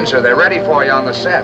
Windsor. They're ready for you on the set.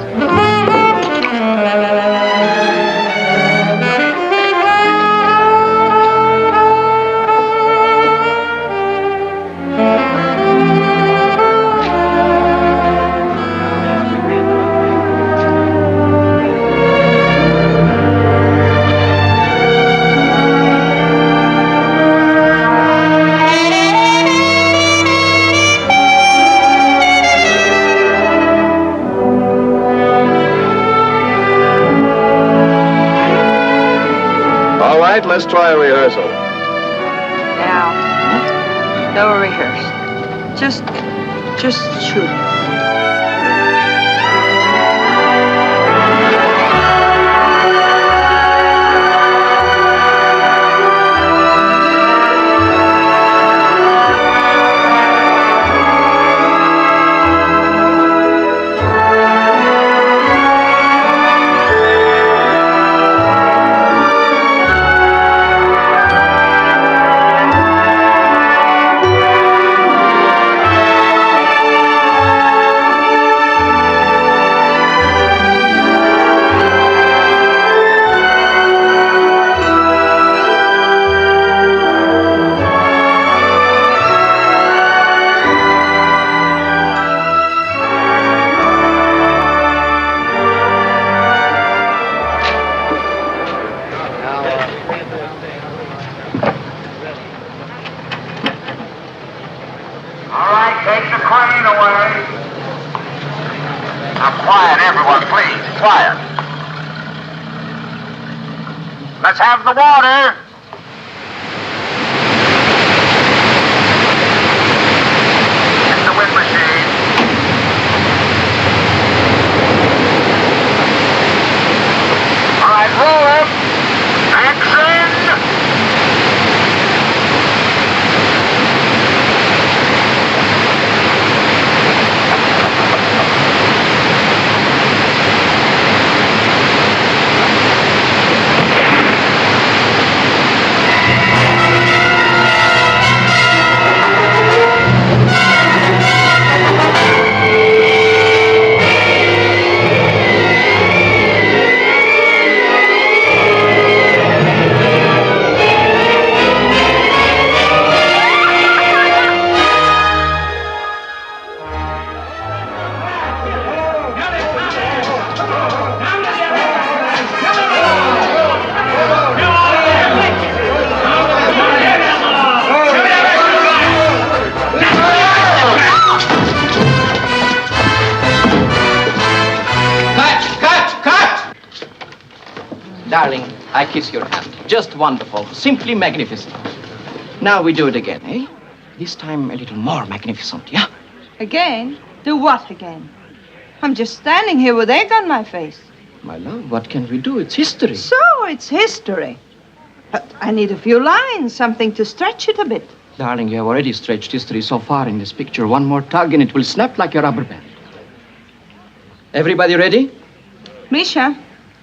Let's try a rehearsal. Now, no rehearsal. Just shoot. Let's have the water. Get the wind machine. All right, roll up. Action. Darling, I kiss your hand. Just wonderful. Simply magnificent. Now we do it again, eh? This time a little more magnificent, yeah? Again? Do what again? I'm just standing here with egg on my face. My love, what can we do? It's history. So, it's history. But I need a few lines, something to stretch it a bit. Darling, you have already stretched history so far in this picture. One more tug and it will snap like a rubber band. Everybody ready? Misha,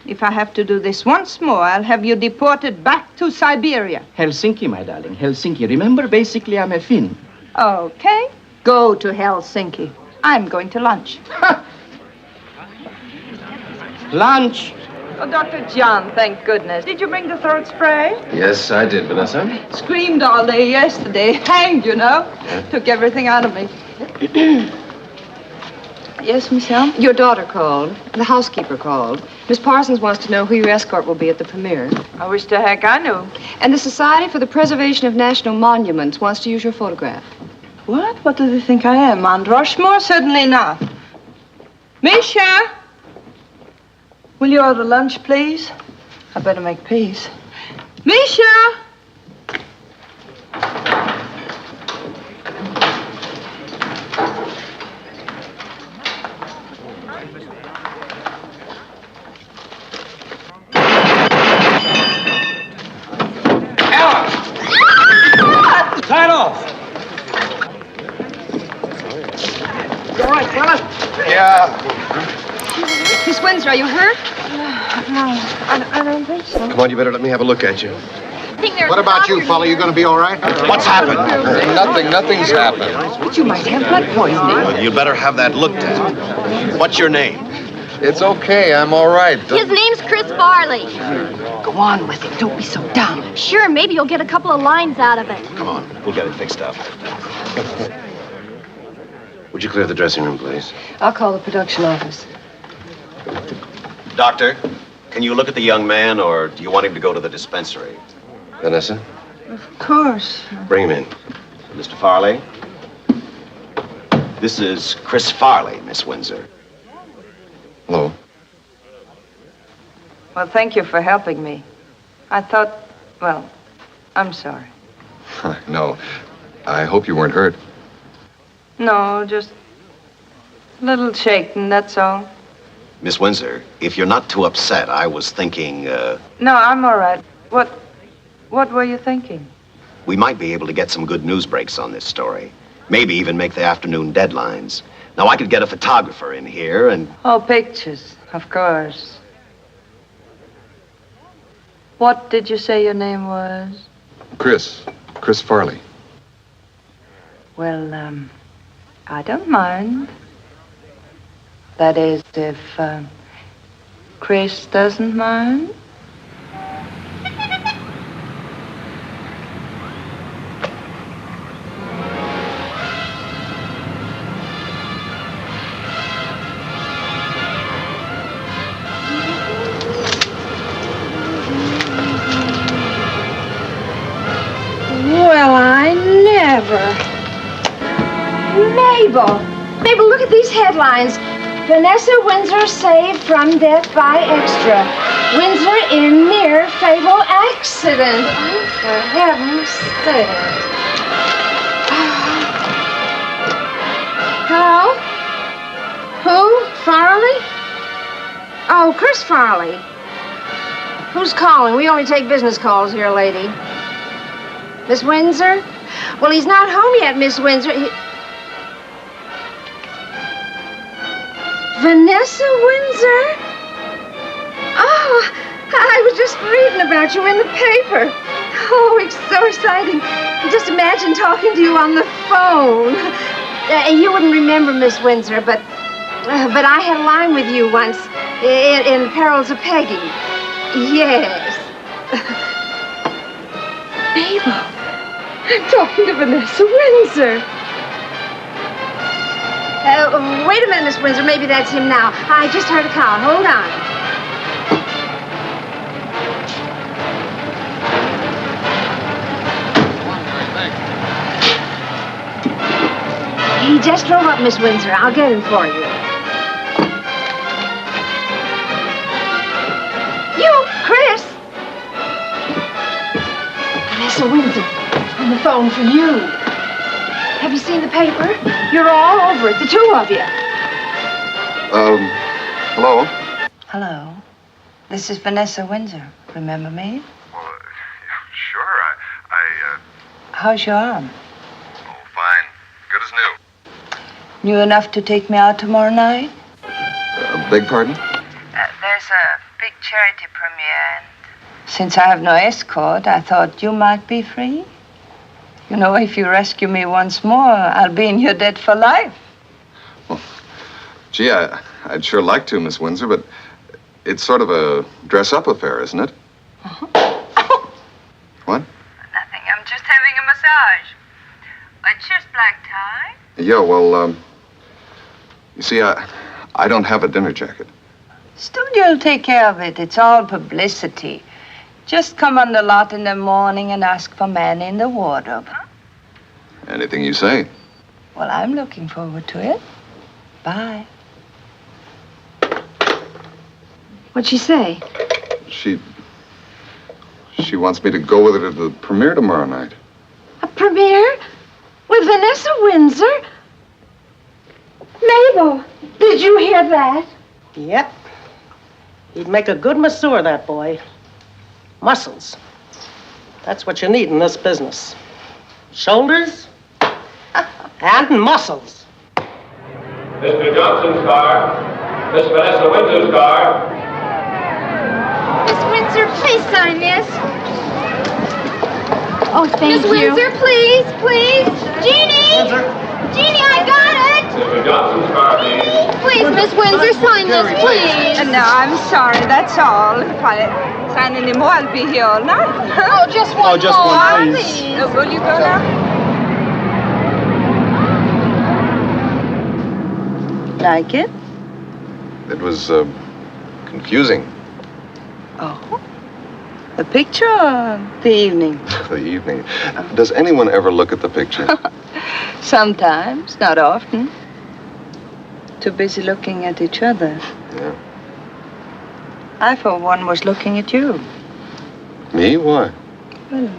if I have to do this once more, I'll have you deported back to Siberia. Helsinki, my darling, Helsinki. Remember, basically, I'm a Finn. Okay. Go to Helsinki. I'm going to lunch. Lunch. Oh, Dr. John, thank goodness. Did you bring the throat spray? Yes, I did, Vanessa. Screamed all day yesterday. Hanged, you know. Yeah. Took everything out of me. Yes, Michelle? Your daughter called. The housekeeper called. Miss Parsons wants to know who your escort will be at the premiere. I wish to heck I knew. And the Society for the Preservation of National Monuments wants to use your photograph. What? What do they think I am, Mount Rushmore? Certainly not. Misha! Will you order lunch, please? I better make peace. Misha! Tie it off. You all right, fella? Yeah. Miss Windsor, are you hurt? No, I don't think so. Come on, you better let me have a look at you. think there's What about you, fella? You gonna be all right? What's happened? Nothing's happened. But you might have blood poisoning. Well, you better have that looked at. What's your name? It's okay, I'm all right. His name's Chris Farley. Go on with it. Don't be so dumb. Sure, maybe you'll get a couple of lines out of it. Come on, we'll get it fixed up. Would you clear the dressing room, please? I'll call the production office. Doctor, can you look at the young man, or do you want him to go to the dispensary? Vanessa, Of course. bring him in. Mr. Farley? This is Chris Farley, Miss Windsor. Hello. Well, thank you for helping me. I thought, well, I'm sorry. No, I hope you weren't hurt. No, just a little shaken, that's all. Miss Windsor, if you're not too upset, I was thinking, No, I'm all right. What were you thinking? we might be able to get some good news breaks on this story. Maybe even make the afternoon deadlines. Now, I could get a photographer in here and... Oh, pictures, of course. What did you say your name was? Chris Farley. Well, I don't mind. That is, if Chris doesn't mind. Well, I never. Mabel, look at these headlines. Vanessa Windsor saved from death by extra. Windsor in near fatal accident. Oh, for heaven's sake. Hello? Who? Farley? Oh, Chris Farley. Who's calling? We only take business calls here, lady. Miss Windsor? Well, he's not home yet, Miss Windsor. Vanessa Windsor? Oh, I was just reading about you in the paper. Oh, it's so exciting. Just imagine talking to you on the phone. You wouldn't remember, Miss Windsor, but I had a line with you once in Perils of Peggy. Yes. Mabel, I'm talking to Vanessa Windsor. Wait a minute, Miss Windsor. Maybe that's him now. I just heard a call. Hold on. He just drove up, Miss Windsor. I'll get him for you. You, Chris. Vanessa Windsor, on the phone for you. Have you seen the paper? You're all over it, the two of you. Hello? Hello. This is Vanessa Windsor. Remember me? Well, sure. I How's your arm? oh, fine. Good as new. New enough to take me out tomorrow night? Beg pardon? There's a big charity premiere, and since I have no escort, I thought you might be free. You know, if you rescue me once more, I'll be in your debt for life. Well, gee, I'd sure like to, Miss Windsor, but it's sort of a dress-up affair, isn't it? What? Nothing. I'm just having a massage. What's your black tie? Yeah, well, you see, I don't have a dinner jacket. Studio will take care of it. It's all publicity. Just come on the lot in the morning and ask for man in the wardrobe. Anything you say. Well, I'm looking forward to it. Bye. What'd she say? She wants me to go with her to the premiere tomorrow night. A premiere? With Vanessa Windsor? Mabel, did you hear that? Yep. He'd make a good masseur, that boy. Muscles. That's what you need in this business. Shoulders and muscles. Mr. Johnson's car. Miss Vanessa Windsor's car. Miss Windsor, please sign this. Oh, thank Miss you. Windsor, please, please. Jeannie! Jeannie, I got it! Mr. Johnson's car, please. Please, Miss Windsor, sign this, please. No, I'm sorry, that's all. If I sign any more, I'll be here all night. Oh, just one just more, one, please. Will you go now? Like it? It was, confusing. Oh. The picture or the evening? The evening. Does anyone ever look at the picture? Sometimes, not often. Too busy looking at each other. Yeah. I, for one, was looking at you. Me? Why? Well,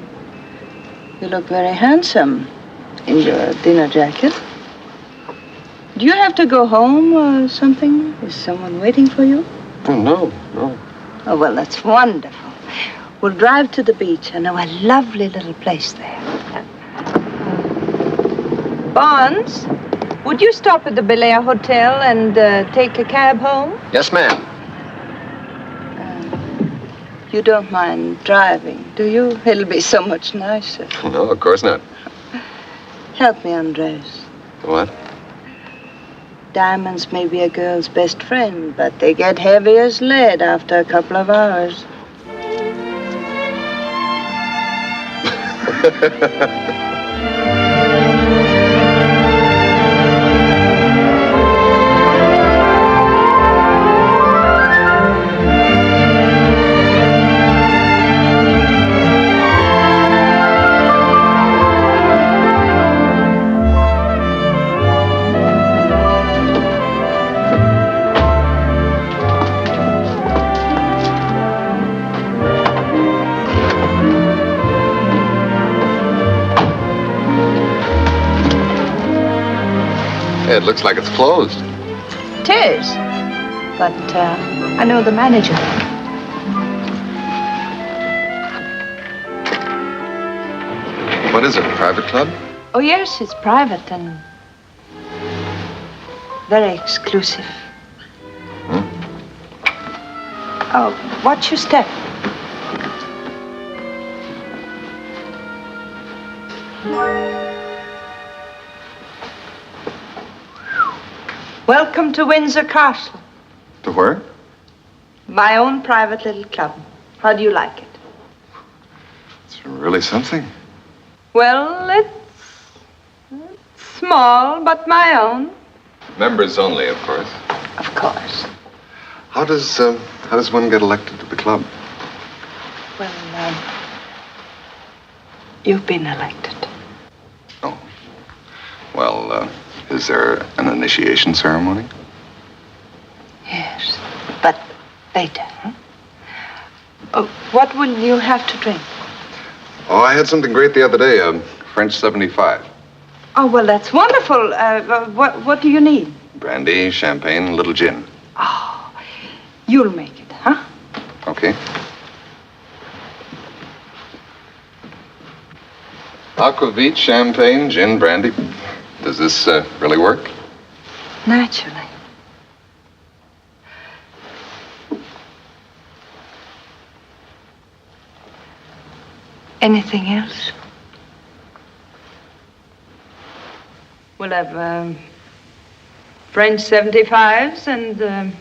you look very handsome in your dinner jacket. Do you have to go home or something? Is someone waiting for you? Oh, no, no. Oh, well, that's wonderful. We'll drive to the beach. I know a lovely little place there. Barnes, would you stop at the Bel Air Hotel and take a cab home? Yes, ma'am. You don't mind driving, do you? It'll be so much nicer. No, of course not. Help me undress. What? Diamonds may be a girl's best friend, but they get heavy as lead after a couple of hours. It looks like it's closed. It is. But I know the manager. What is it, a private club? Oh, yes, it's private and very exclusive. Oh, watch your step. Welcome to Windsor Castle, To where? my own private little club. How do you like it? It's really something. Well, it's small, but my own. Members only, of course. Of course. How does one get elected to the club? Well, you've been elected. Oh. Well, is there an initiation ceremony? Yes, but later, huh? Oh, what will you have to drink? Oh, I had something great the other day, French 75. Oh, well, that's wonderful. What do you need? Brandy, champagne, a little gin. Oh, you'll make it, huh? Okay. Aquavit, champagne, gin, brandy. Does this really work? Naturally. Anything else? We'll have French 75s and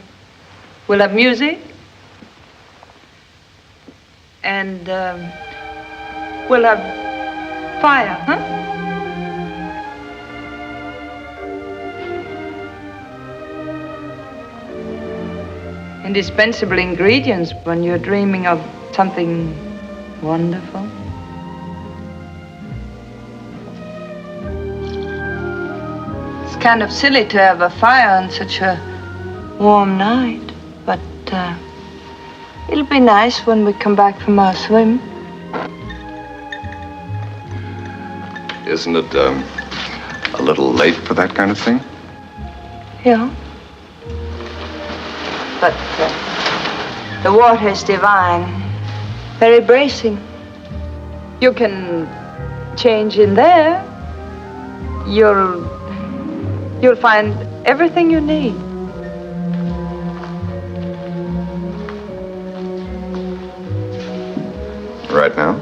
we'll have music. And we'll have fire, huh? Indispensable ingredients when you're dreaming of something wonderful. It's kind of silly to have a fire on such a warm night, but it'll be nice when we come back from our swim. Isn't it a little late for that kind of thing? Yeah. But the water is divine, very bracing. You can change in there. You'll find everything you need. Right now?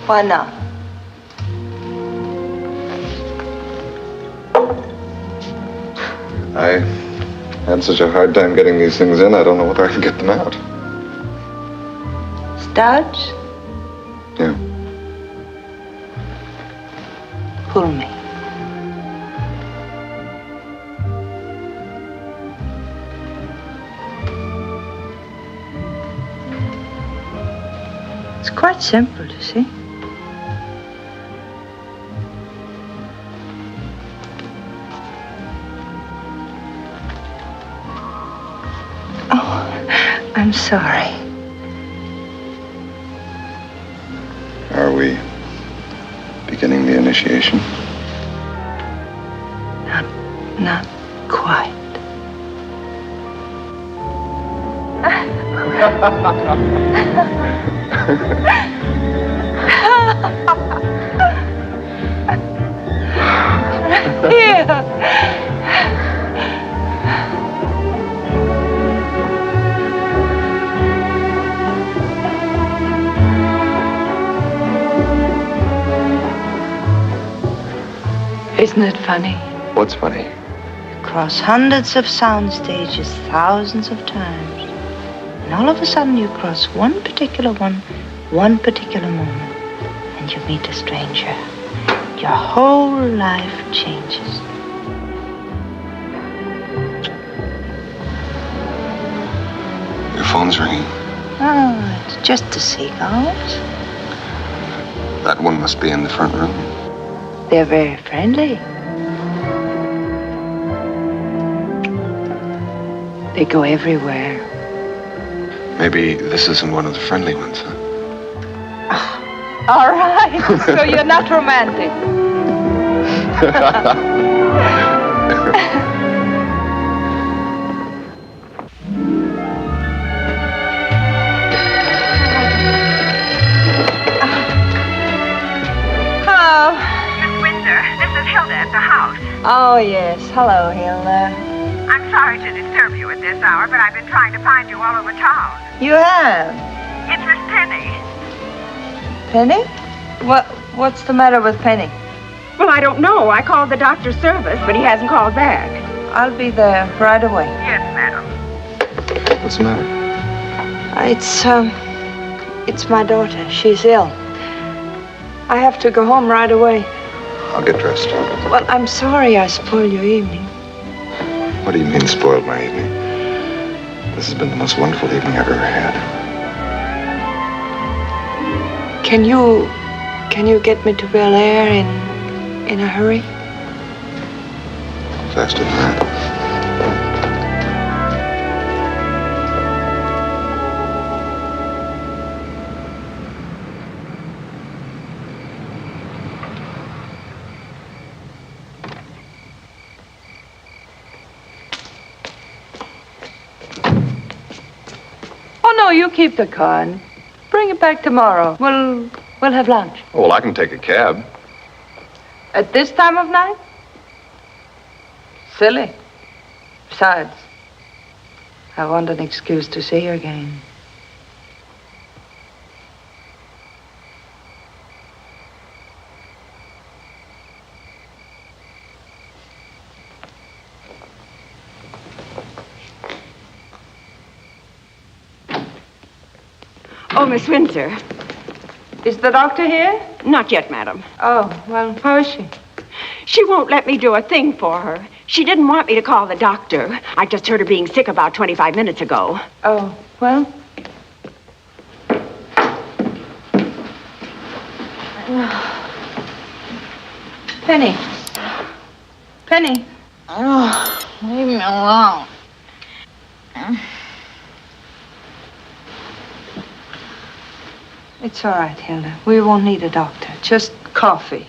Why not? I had such a hard time getting these things in, I don't know whether I can get them out. Studs? Yeah. Pull me. It's quite simple, you see. Oh, I'm sorry. Are we beginning the initiation? Not quite. Here. Isn't it funny? What's funny? Cross hundreds of sound stages thousands of times. And all of a sudden you cross one particular moment, and you meet a stranger. Your whole life changes. Your phone's ringing. Oh, it's just the seagulls. That one must be in the front room. They're very friendly. They go everywhere. Maybe this isn't one of the friendly ones, huh? All right, so you're not romantic. Hello. Miss Windsor, this is Hilda at the house. Oh, yes. Hello, Hilda. I'm sorry to disturb you at this hour, but I've been trying to find you all over town. You have? It's Miss Penny. Penny? What's the matter with Penny? Well, I don't know. I called the doctor's service, but he hasn't called back. I'll be there right away. Yes, madam. What's the matter? It's my daughter. She's ill. I have to go home right away. I'll get dressed. Well, I'm sorry I spoiled your evening. What do you mean, spoiled my evening? This has been the most wonderful evening I've ever had. Can you get me to Bel Air in a hurry? Faster than that. Oh, no, you keep the car and bring it back tomorrow. We'll have lunch. Oh, well, I can take a cab. At this time of night? Silly. Besides, I want an excuse to see you again. Oh, Miss Windsor. Is the doctor here? Not yet, madam. Oh, well, how is she? She won't let me do a thing for her. She didn't want me to call the doctor. I just heard her being sick about 25 minutes ago. Oh, well. Penny. Penny. Oh, leave me alone. It's all right, Hilda. We won't need a doctor. Just coffee.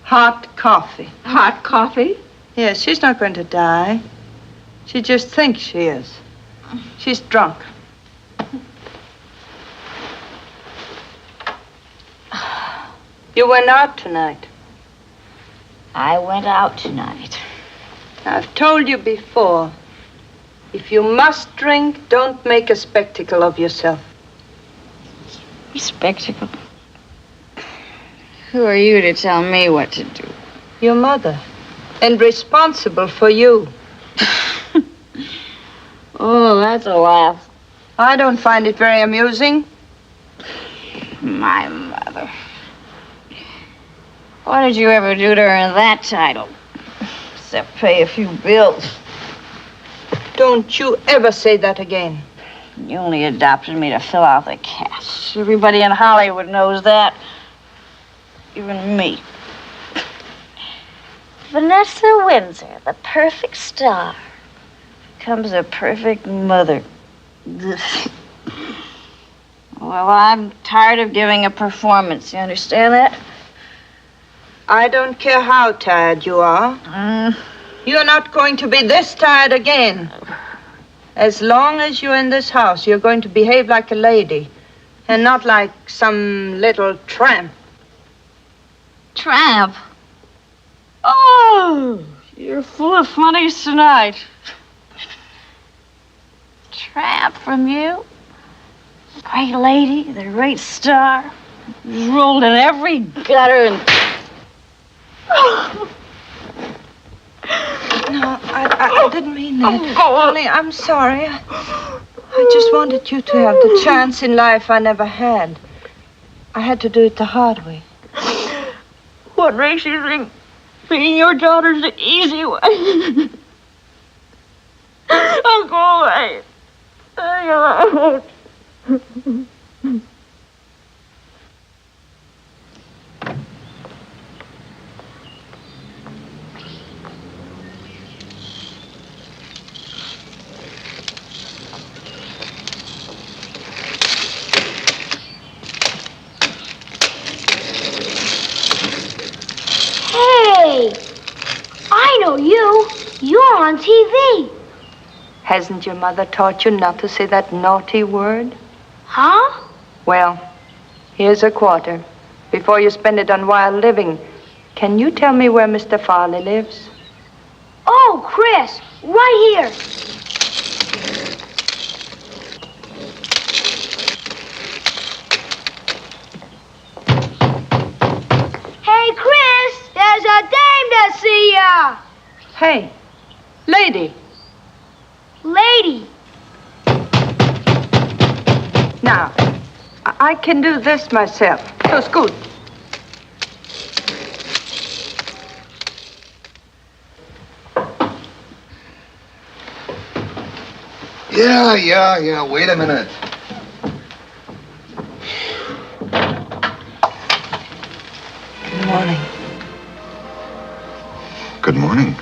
Hot coffee. Hot coffee? Yes, she's not going to die. She just thinks she is. She's drunk. You went out tonight. I went out tonight. I've told you before. If you must drink, don't make a spectacle of yourself. Spectacle. Who are you to tell me what to do? Your mother. And responsible for you. Oh, that's a laugh. I don't find it very amusing. My mother. What did you ever do to earn that title? Except pay a few bills. Don't you ever say that again. You only adopted me to fill out the cast. Everybody in Hollywood knows that. Even me. Vanessa Windsor, the perfect star, becomes a perfect mother. Well, I'm tired of giving a performance. You understand that? I don't care how tired you are. You're not going to be this tired again. As long as you're in this house, you're going to behave like a lady and not like some little tramp. Tramp? Oh, you're full of funnies tonight. Tramp from you? Great lady, the great star. Rolled in every gutter and... No, I didn't mean that. Only, I'm sorry. I just wanted you to have the chance in life I never had. I had to do it the hard way. What makes you think being your daughter's the easy way? I'll go away. I won't. Hey, I know you. You're on TV. Hasn't your mother taught you not to say that naughty word? Huh? Well, here's a quarter. Before you spend it on wild living, can you tell me where Mr. Farley lives? Oh, Chris, right here. Hey, Chris, there's a dame to see ya. Hey, lady. Lady. Now, I can do this myself. So scoot. Yeah. Wait a minute. Good morning. Good morning.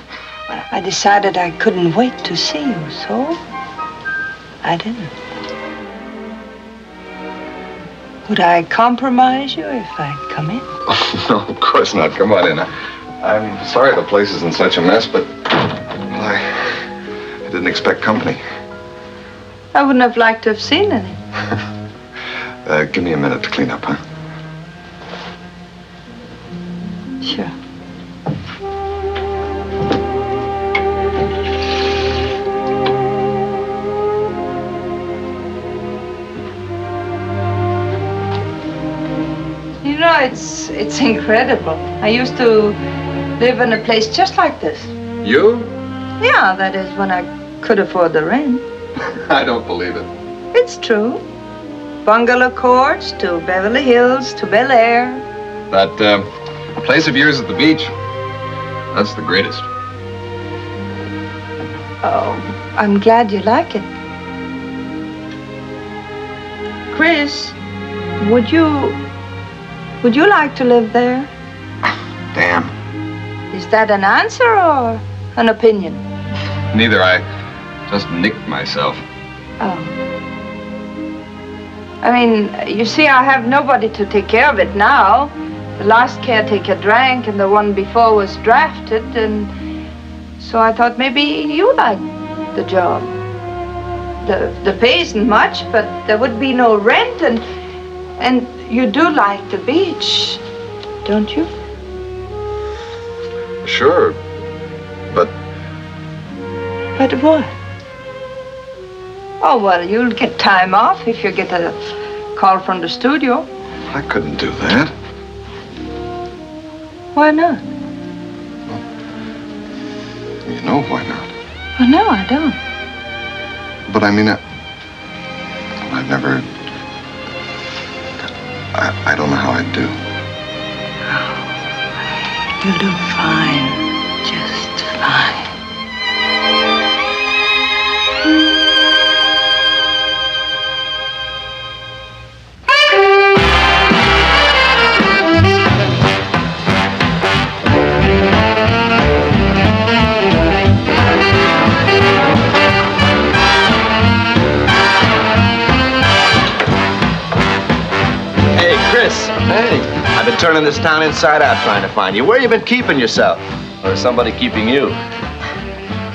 Well, I decided I couldn't wait to see you, so I didn't. Would I compromise you if I come in? Oh, no, of course not. Come on in. I'm sorry the place is in such a mess, but well, I didn't expect company. I wouldn't have liked to have seen any. Give me a minute to clean up, huh? Sure. You know, it's incredible. I used to live in a place just like this. You? Yeah, that is when I could afford the rent. I don't believe it. It's true. Bungalow courts to Beverly Hills to Bel Air. That place of yours at the beach, that's the greatest. Oh, I'm glad you like it. Chris, would you like to live there? Damn. Is that an answer or an opinion? Neither. I just nicked myself. Oh. I mean, you see, I have nobody to take care of it now. The last caretaker drank and the one before was drafted, and so I thought maybe you liked the job. The pay isn't much, but there would be no rent, and you do like the beach, don't you? Sure, but... But what? Oh, well, you'll get time off if you get a call from the studio. I couldn't do that. Why not? You know why not. Well, no, I don't. But I mean, I've never... I don't know how I'd do. You do fine. Just fine. Hey, I've been turning this town inside out trying to find you. Where you been keeping yourself? Or is somebody keeping you?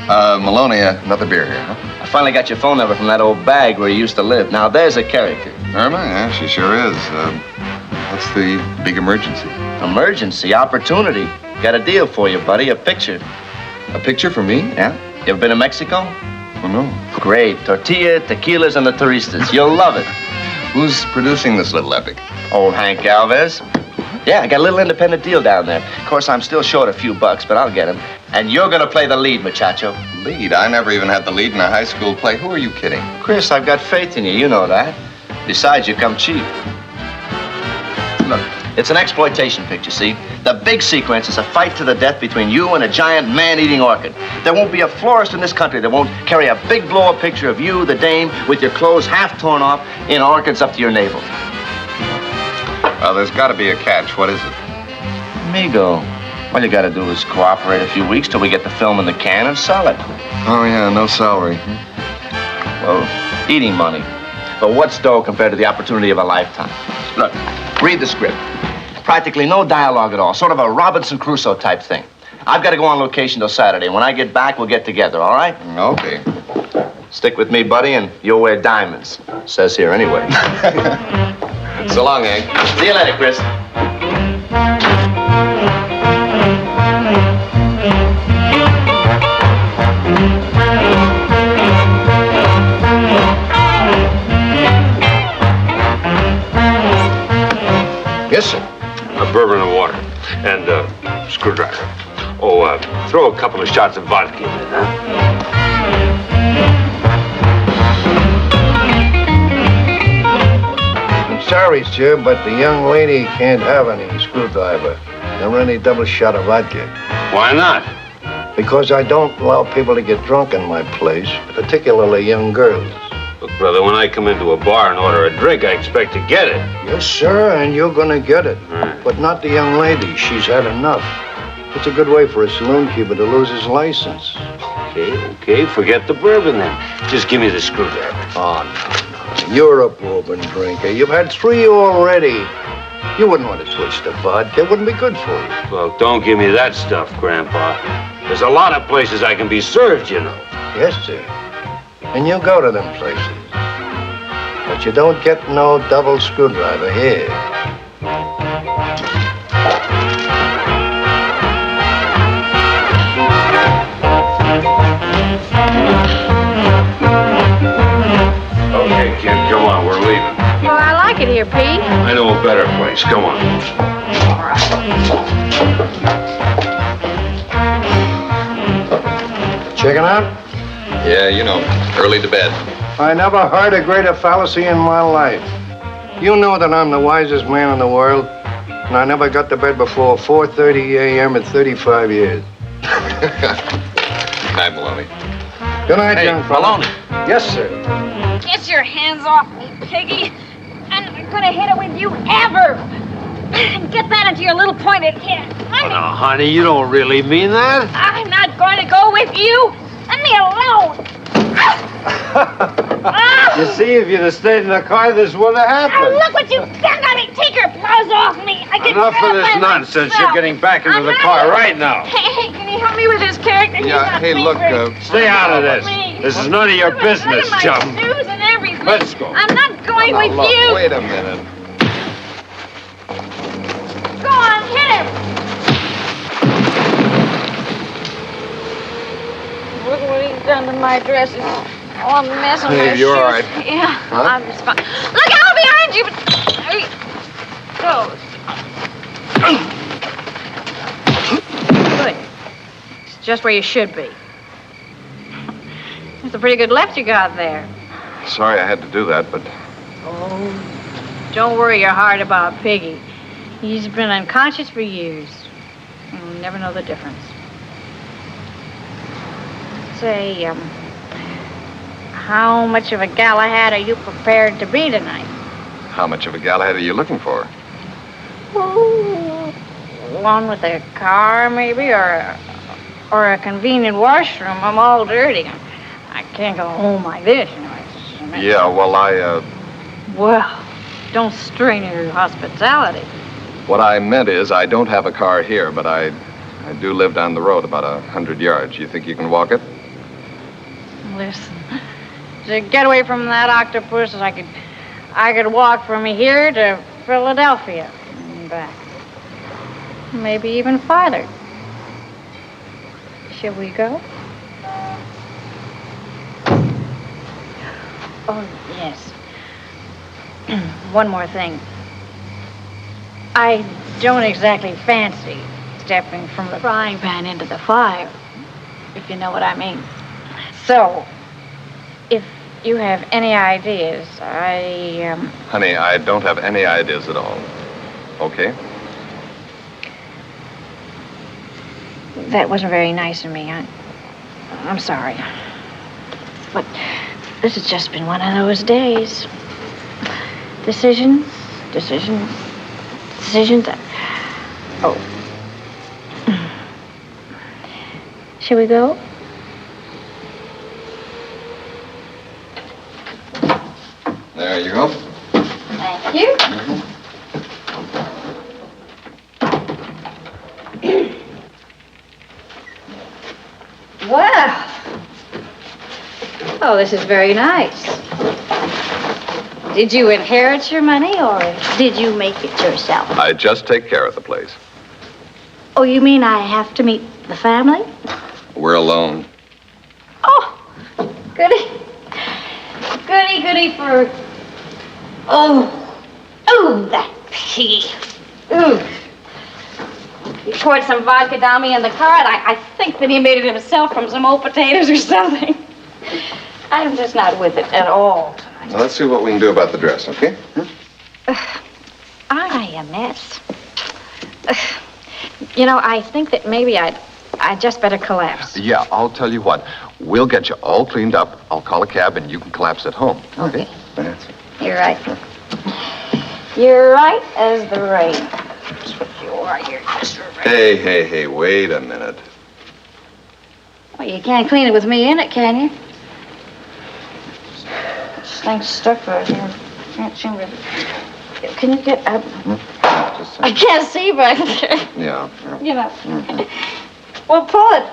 Maloney, another beer here, huh? I finally got your phone number from that old bag where you used to live. Now, there's a character. Irma? Yeah, she sure is. What's the big emergency? Emergency? Opportunity. Got a deal for you, buddy. A picture. A picture for me? Yeah? You ever been to Mexico? Oh, no. Great. Tortilla, tequilas, and the turistas. You'll love it. Who's producing this little epic? Old Hank Alves. Yeah, I got a little independent deal down there. Of course, I'm still short a few bucks, but I'll get him. And you're gonna play the lead, muchacho. Lead? I never even had the lead in a high school play. Who are you kidding? Chris, I've got faith in you. You know that. Besides, you come cheap. Look, it's an exploitation picture, see? The big sequence is a fight to the death between you and a giant man-eating orchid. There won't be a florist in this country that won't carry a big blow-up picture of you, the dame, with your clothes half torn off in orchids up to your navel. Well, there's got to be a catch. What is it? Amigo, all you gotta do is cooperate a few weeks till we get the film in the can and sell it. Oh, yeah, no salary. Well, eating money. But what's dough compared to the opportunity of a lifetime? Look, read the script. Practically no dialogue at all. Sort of a Robinson Crusoe type thing. I've got to go on location till Saturday. When I get back, we'll get together, all right? Okay. Stick with me, buddy, and you'll wear diamonds. Says here anyway. So long, Hank. See you later, Chris. Yes, sir. A bourbon and water. And a screwdriver. Oh, throw a couple of shots of vodka in it, huh? I'm sorry, sir, but the young lady can't have any screwdriver or any double shot of vodka. Why not? Because I don't allow people to get drunk in my place, particularly young girls. Look, brother, when I come into a bar and order a drink, I expect to get it. Yes, sir, and you're gonna get it. But not the young lady. She's had enough. It's a good way for a saloon keeper to lose his license. Okay, forget the bourbon then. Just give me the screwdriver. Oh, no. You're a bourbon drinker. You've had 3 already. You wouldn't want to switch to vodka. It wouldn't be good for you. Well, don't give me that stuff, Grandpa. There's a lot of places I can be served, you know. Yes, sir. And you go to them places. But you don't get no double screwdriver here. Okay, kid, come on, we're leaving. Well, I like it here, Pete. I know a better place. Come on. All right. Checking out? Yeah, you know, early to bed. I never heard a greater fallacy in my life. You know that I'm the wisest man in the world, and I never got to bed before 4:30 a.m. in 35 years. Night, Maloney. Good night, young fella. Maloney. Yes, sir. Get your hands off me, piggy. I'm not gonna hit it with you ever. Get that into your little pointed head. Oh, no, honey, you don't really mean that. I'm not going to go with you. Let me alone. You see, if you'd have stayed in the car, this wouldn't have Oh, happened. look what you've done to me. Take your paws off me. I can Enough feel of it this by nonsense. myself. You're getting back into I'm the not- car right now. Hey, can you help me with this character? He's Yeah, not hey, look, favorite. Stay out of this. Please. This is none of your Look at business, my chum. shoes and everything. Let's go. I'm not going Now, with look, you. wait a minute. Go on, hit him. Look what he's done to my dresses. Oh, I'm a mess on my Hey, shoes. you're all right. Yeah, Huh? I'm just fine. Look out behind you! Go. just where you should be. It's a pretty good lift you got there. Sorry I had to do that, but Oh, don't worry your heart about Piggy. He's been unconscious for years. You'll never know the difference. Say, how much of a Galahad are you prepared to be tonight? how much of a Galahad are you looking for? Oh, one with a car, maybe, or a convenient washroom. I'm all dirty. I can't go home like this, you know. Yeah, well, Well, don't strain your hospitality. what I meant is I don't have a car here, but I do live down the road about 100 yards. You think you can walk it? Listen, to get away from that octopus, I could walk from here to Philadelphia and back. Maybe even farther. Shall we go? Oh, yes. One more thing. I don't exactly fancy stepping from the frying pan into the fire, if you know what I mean. So, if you have any ideas, Honey, I don't have any ideas at all. Okay? That wasn't very nice of me. I'm sorry. But this has just been one of those days. Decisions. Oh. Shall we go? There you go. Thank you. Wow. Oh, this is very nice. Did you inherit your money, or did you make it yourself? I just take care of the place. Oh, you mean I have to meet the family? We're alone. Oh, goody. Goody for... Oh, that piggy. Ooh. He poured some vodka down me in the car, and I think that he made it himself from some old potatoes or something. I'm just not with it at all. Now, let's see what we can do about the dress, okay? I a mess. You know, I think that maybe I'd just better collapse. Yeah, I'll tell you what. We'll get you all cleaned up. I'll call a cab, and you can collapse at home. Okay. That's it. You're right. You're right as the rain. That's what you are. You're just right. Hey, wait a minute. Well, you can't clean it with me in it, can you? This thing's stuck right here. Can't seem to... Can you get up? Just I can't see back there. Yeah. You know. Well, pull it.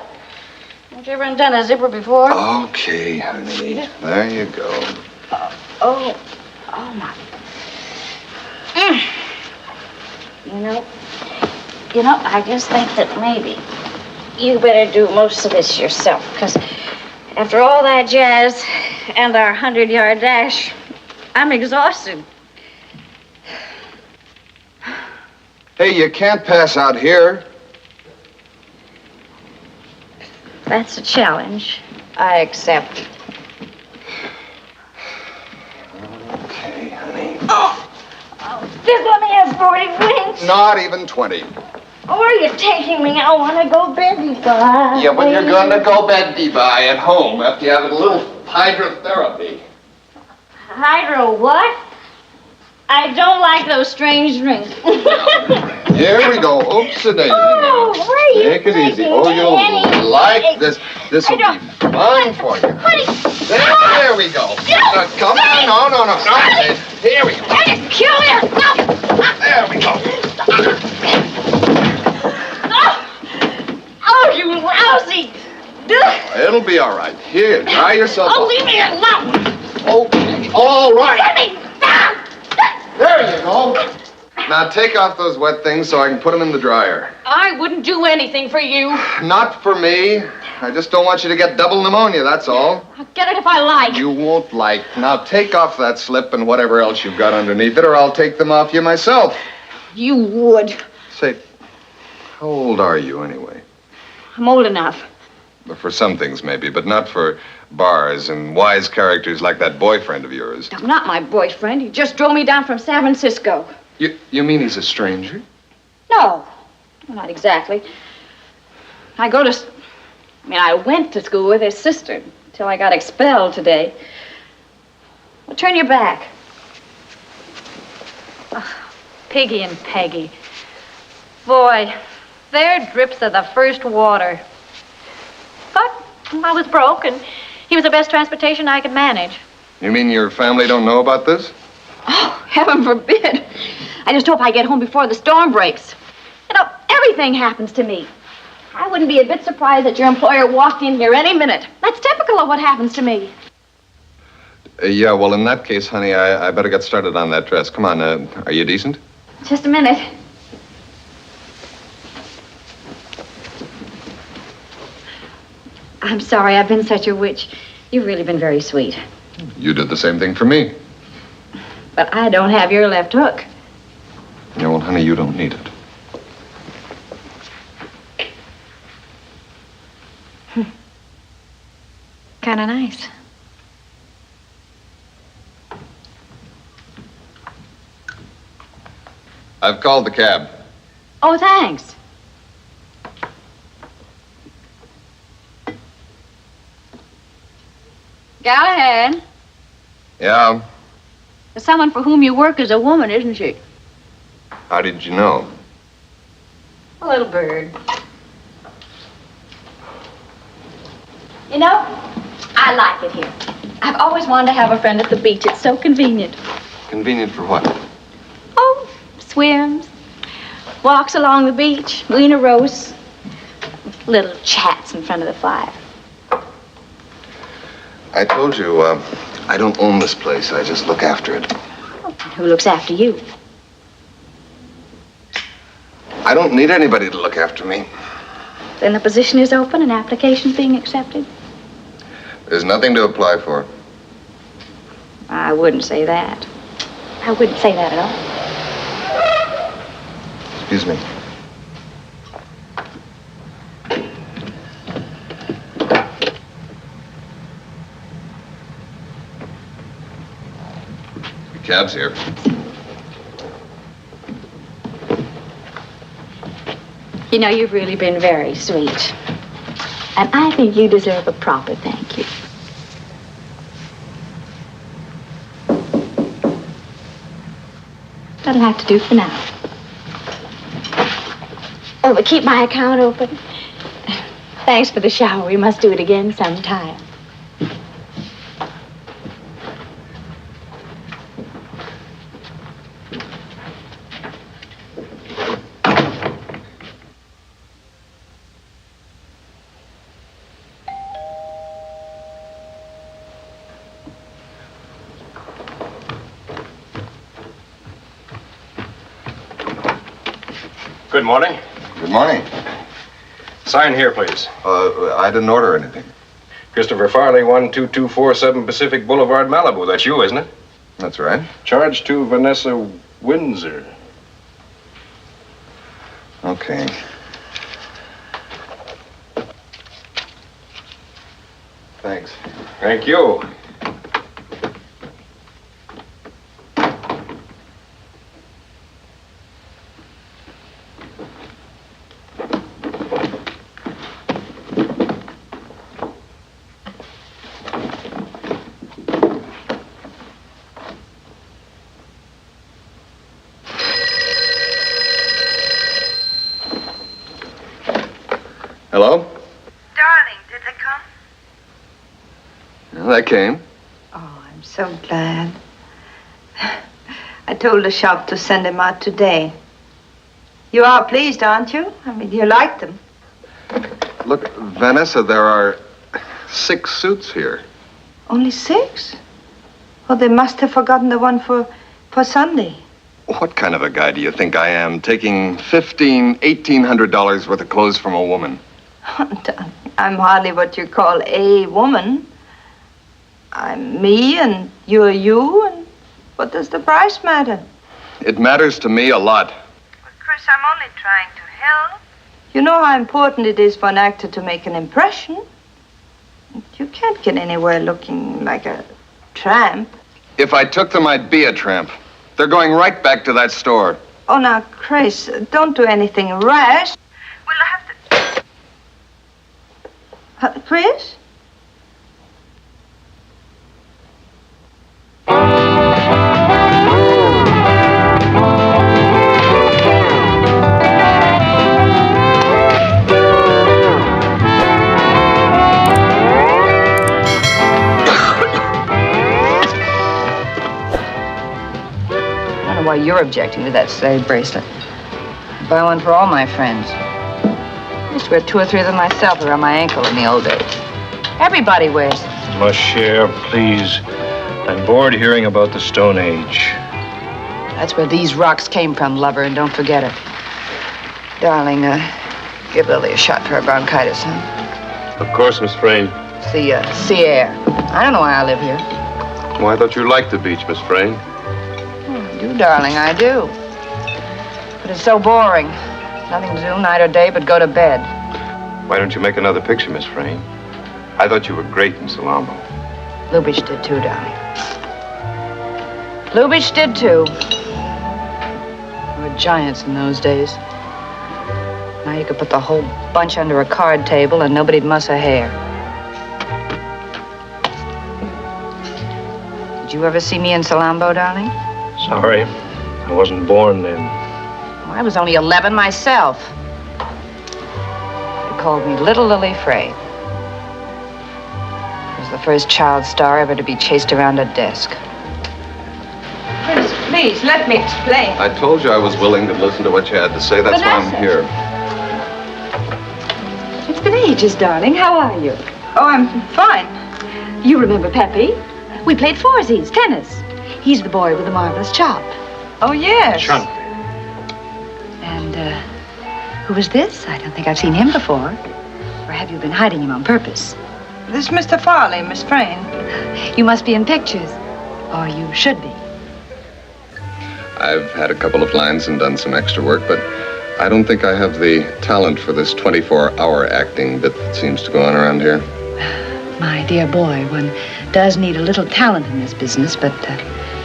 Have you ever undone a zipper before? Okay, honey. There you go. Oh my. You know, I just think that maybe you better do most of this yourself, because after all that jazz and our 100-yard dash, I'm exhausted. Hey, you can't pass out here. That's a challenge. I accept. Okay, honey. Oh, just let me have 40 winks. Not even 20. Where are you taking me? I want to go beddy by. Yeah, but you're going to go beddy by at home after you have a little hydrotherapy. Hydro what? I don't like those strange drinks. Here we go. Oops-a-daisy. Oh, where are you Take it easy. taking Oh, me, you'll Annie? like this. This will be fun for you. There we go. Come on. No. Here we go. I just kill you. There we go. Oh, you lousy. It'll be all right. Here, dry yourself Oh, off. leave me alone. Okay, all right. Let me down. There you go. Now take off those wet things so I can put them in the dryer. I wouldn't do anything for you. Not for me. I just don't want you to get double pneumonia, that's all. I'll get it if I like. You won't like. Now take off that slip and whatever else you've got underneath it, or I'll take them off you myself. You would. Say, how old are you anyway? I'm old enough. For some things, maybe, but not for bars and wise characters like that boyfriend of yours. No, not my boyfriend. He just drove me down from San Francisco. You mean he's a stranger? No, not exactly. I went to school with his sister until I got expelled today. Well, turn your back. Oh, Piggy and Peggy. Boy, their drips are the first water. But I was broke, and he was the best transportation I could manage. You mean your family don't know about this? Oh, heaven forbid. I just hope I get home before the storm breaks. You know, everything happens to me. I wouldn't be a bit surprised that your employer walked in here any minute. That's typical of what happens to me. Yeah, well, in that case, honey, I better get started on that dress. Come on, are you decent? Just a minute. I'm sorry I've been such a witch. You've really been very sweet. You did the same thing for me. But I don't have your left hook. Yeah, well, honey, you don't need it. Kind of nice. I've called the cab. Oh, thanks. Galahad, Yeah? the someone for whom you work is a woman, isn't she? How did you know? A little bird. You know, I like it here. I've always wanted to have a friend at the beach. It's so convenient. Convenient for what? Oh, swims, walks along the beach, Wiener roasts, little chats in front of the fire. I told you, I don't own this place. I just look after it. Who looks after you? I don't need anybody to look after me. Then the position is open and applications being accepted? There's nothing to apply for. I wouldn't say that. I wouldn't say that at all. Excuse me. The cab's here. You know, you've really been very sweet. And I think you deserve a proper thank you. That'll have to do for now. Oh, but keep my account open. Thanks for the shower. We must do it again sometime. Good morning. Good morning. Sign here, please. I didn't order anything. Christopher Farley, 12247 Pacific Boulevard, Malibu. That's you, isn't it? That's right. Charge to Vanessa Windsor. Okay. Thanks. Thank you. Hello? Darling, did they come? Well, they came. Oh, I'm so glad. I told the shop to send them out today. You are pleased, aren't you? I mean, you like them. Look, Vanessa, there are 6 suits here. Only 6? Well, they must have forgotten the one for Sunday. What kind of a guy do you think I am, taking $1,800 worth of clothes from a woman? I'm hardly what you call a woman. I'm me and you're you, and what does the price matter? It matters to me a lot. But Chris, I'm only trying to help. You know how important it is for an actor to make an impression. You can't get anywhere looking like a tramp. If I took them, I'd be a tramp. They're going right back to that store. Oh, now, Chris, don't do anything rash. We'll have to... Chris? Why you're objecting to that slave bracelet. I buy one for all my friends. I used to wear 2 or 3 of them myself around my ankle in the old days. Everybody wears them. Ma chère, please. I'm bored hearing about the Stone Age. That's where these rocks came from, lover, and don't forget it. Darling, give Lily a shot for her bronchitis, huh? Of course, Miss Frayne. Sea air. I don't know why I live here. Well, I thought you liked the beach, Miss Frayne. I do, darling, I do. But it's so boring. Nothing to do night or day but go to bed. Why don't you make another picture, Miss Frayne? I thought you were great in Salambo. Lubitsch did too, darling. Lubitsch did too. We were giants in those days. Now you could put the whole bunch under a card table and nobody'd muss a hair. Did you ever see me in Salambo, darling? Sorry, I wasn't born then. Well, I was only 11 myself. They called me Little Lily Frayne. I was the first child star ever to be chased around a desk. Chris, please, let me explain. I told you I was willing to listen to what you had to say. That's why I'm here. It's been ages, darling. How are you? Oh, I'm fine. You remember Pepe? We played foursies, tennis. He's the boy with the marvelous chop. Oh, yes. Chunk. And, who is this? I don't think I've seen him before. Or have you been hiding him on purpose? This is Mr. Farley, Miss Frayne. You must be in pictures. Or you should be. I've had a couple of lines and done some extra work, but I don't think I have the talent for this 24-hour acting bit that seems to go on around here. My dear boy, one does need a little talent in this business, but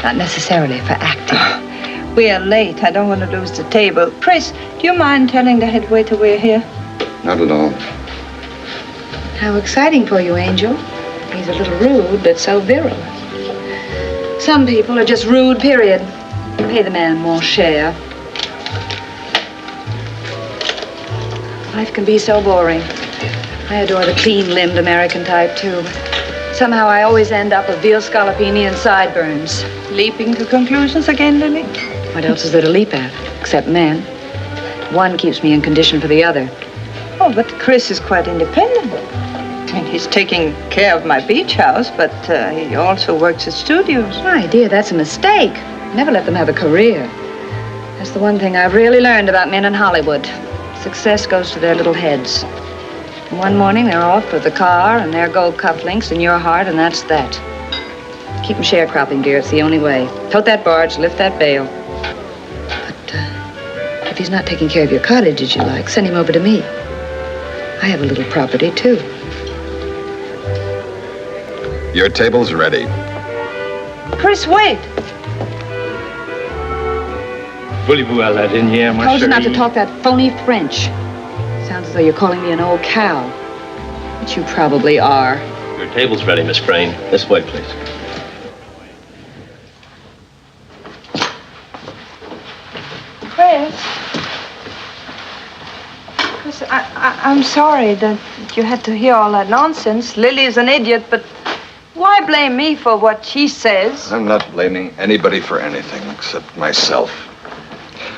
not necessarily for acting. We are late. I don't want to lose the table. Chris, do you mind telling the head waiter we're here? Not at all. How exciting for you, Angel. He's a little rude, but so virile. Some people are just rude, period. Pay the man more share. Life can be so boring. I adore the clean-limbed American type, too. Somehow I always end up with veal scallopini and sideburns. Leaping to conclusions again, Lily? What else is there to leap at, except men? One keeps me in condition for the other. Oh, but Chris is quite independent. I mean, he's taking care of my beach house, but he also works at studios. My dear, that's a mistake. Never let them have a career. That's the one thing I've really learned about men in Hollywood. Success goes to their little heads. And one morning they're off with the car and their gold cufflinks in your heart, and that's that. Keep them sharecropping, dear. It's the only way. Tote that barge, lift that bale. But if he's not taking care of your cottage as you like, send him over to me. I have a little property, too. Your table's ready. Chris, wait. Voulez-vous à la dernière, ma Told you not to chérie? talk that phony French. Sounds as though you're calling me an old cow. Which you probably are. Your table's ready, Miss Frayne. This way, please. Chris, I'm sorry that you had to hear all that nonsense. Lily's an idiot, but why blame me for what she says? I'm not blaming anybody for anything except myself.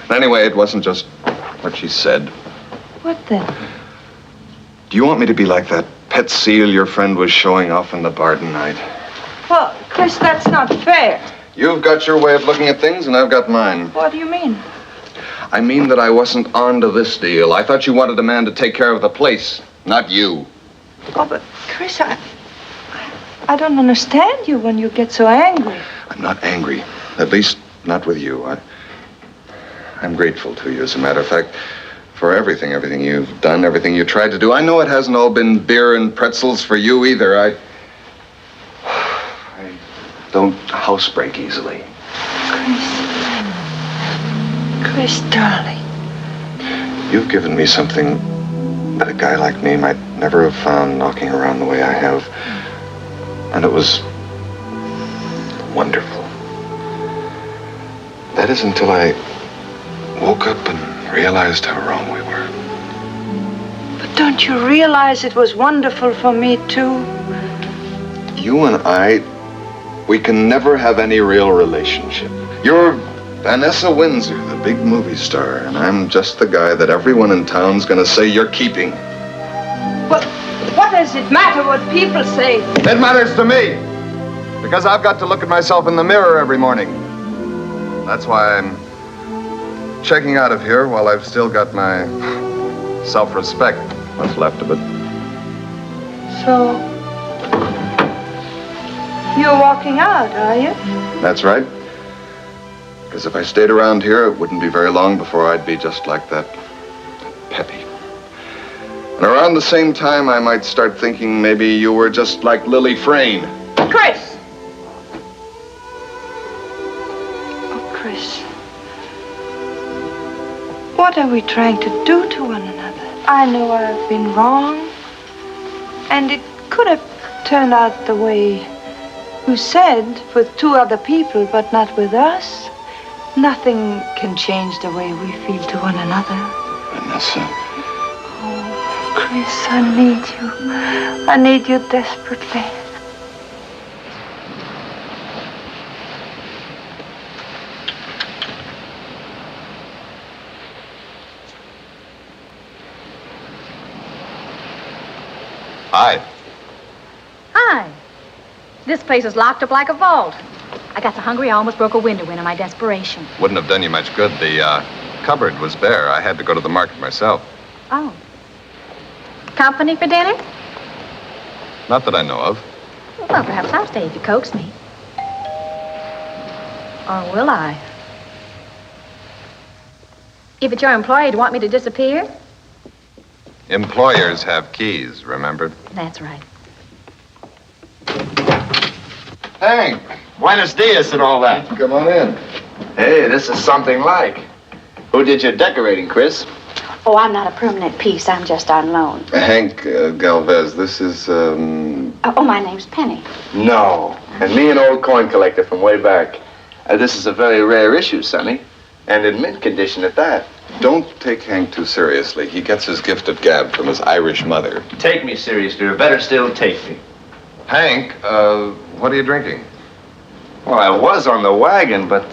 Anyway, it wasn't just what she said. What then? Do you want me to be like that pet seal your friend was showing off in the bar tonight? Well, Chris, that's not fair. You've got your way of looking at things, and I've got mine. What do you mean? I mean that I wasn't on to this deal. I thought you wanted a man to take care of the place, not you. Oh, but Chris, I don't understand you when you get so angry. I'm not angry. At least, not with you. I'm grateful to you, as a matter of fact, for everything you've done, everything you tried to do. I know it hasn't all been beer and pretzels for you either. I don't housebreak easily. Chris, darling. You've given me something that a guy like me might never have found knocking around the way I have. And it was wonderful. That is until I woke up and realized how wrong we were. But don't you realize it was wonderful for me, too? You and I, we can never have any real relationship. You're Vanessa Windsor, the big movie star, and I'm just the guy that everyone in town's gonna say you're keeping. Well, what does it matter what people say? It matters to me, because I've got to look at myself in the mirror every morning. That's why I'm checking out of here while I've still got my self-respect, what's left of it. So, you're walking out, are you? That's right. Because if I stayed around here, it wouldn't be very long before I'd be just like that Peppy. And around the same time, I might start thinking maybe you were just like Lily Frayne. Chris! Oh, Chris. What are we trying to do to one another? I know I've been wrong. And it could have turned out the way you said, with two other people, but not with us. Nothing can change the way we feel to one another. Vanessa. Oh, Chris, I need you. I need you desperately. Hi. Hi. This place is locked up like a vault. I got so hungry I almost broke a window in my desperation. Wouldn't have done you much good. The cupboard was bare. I had to go to the market myself. Oh. Company for dinner? Not that I know of. Well, perhaps I'll stay if you coax me. Or will I? If it's your employer, you'd want me to disappear? Employers have keys, remember? That's right. Hank, buenos dias and all that. Come on in. Hey, this is something like. Who did your decorating, Chris? Oh, I'm not a permanent piece. I'm just on loan. Hank Galvez, this is, Oh, my name's Penny. No. And me, an old coin collector from way back. This is a very rare issue, Sonny. And in mint condition at that. Don't take Hank too seriously. He gets his gift at gab from his Irish mother. Take me seriously, or better still, take me. Hank, what are you drinking? Well, I was on the wagon, but,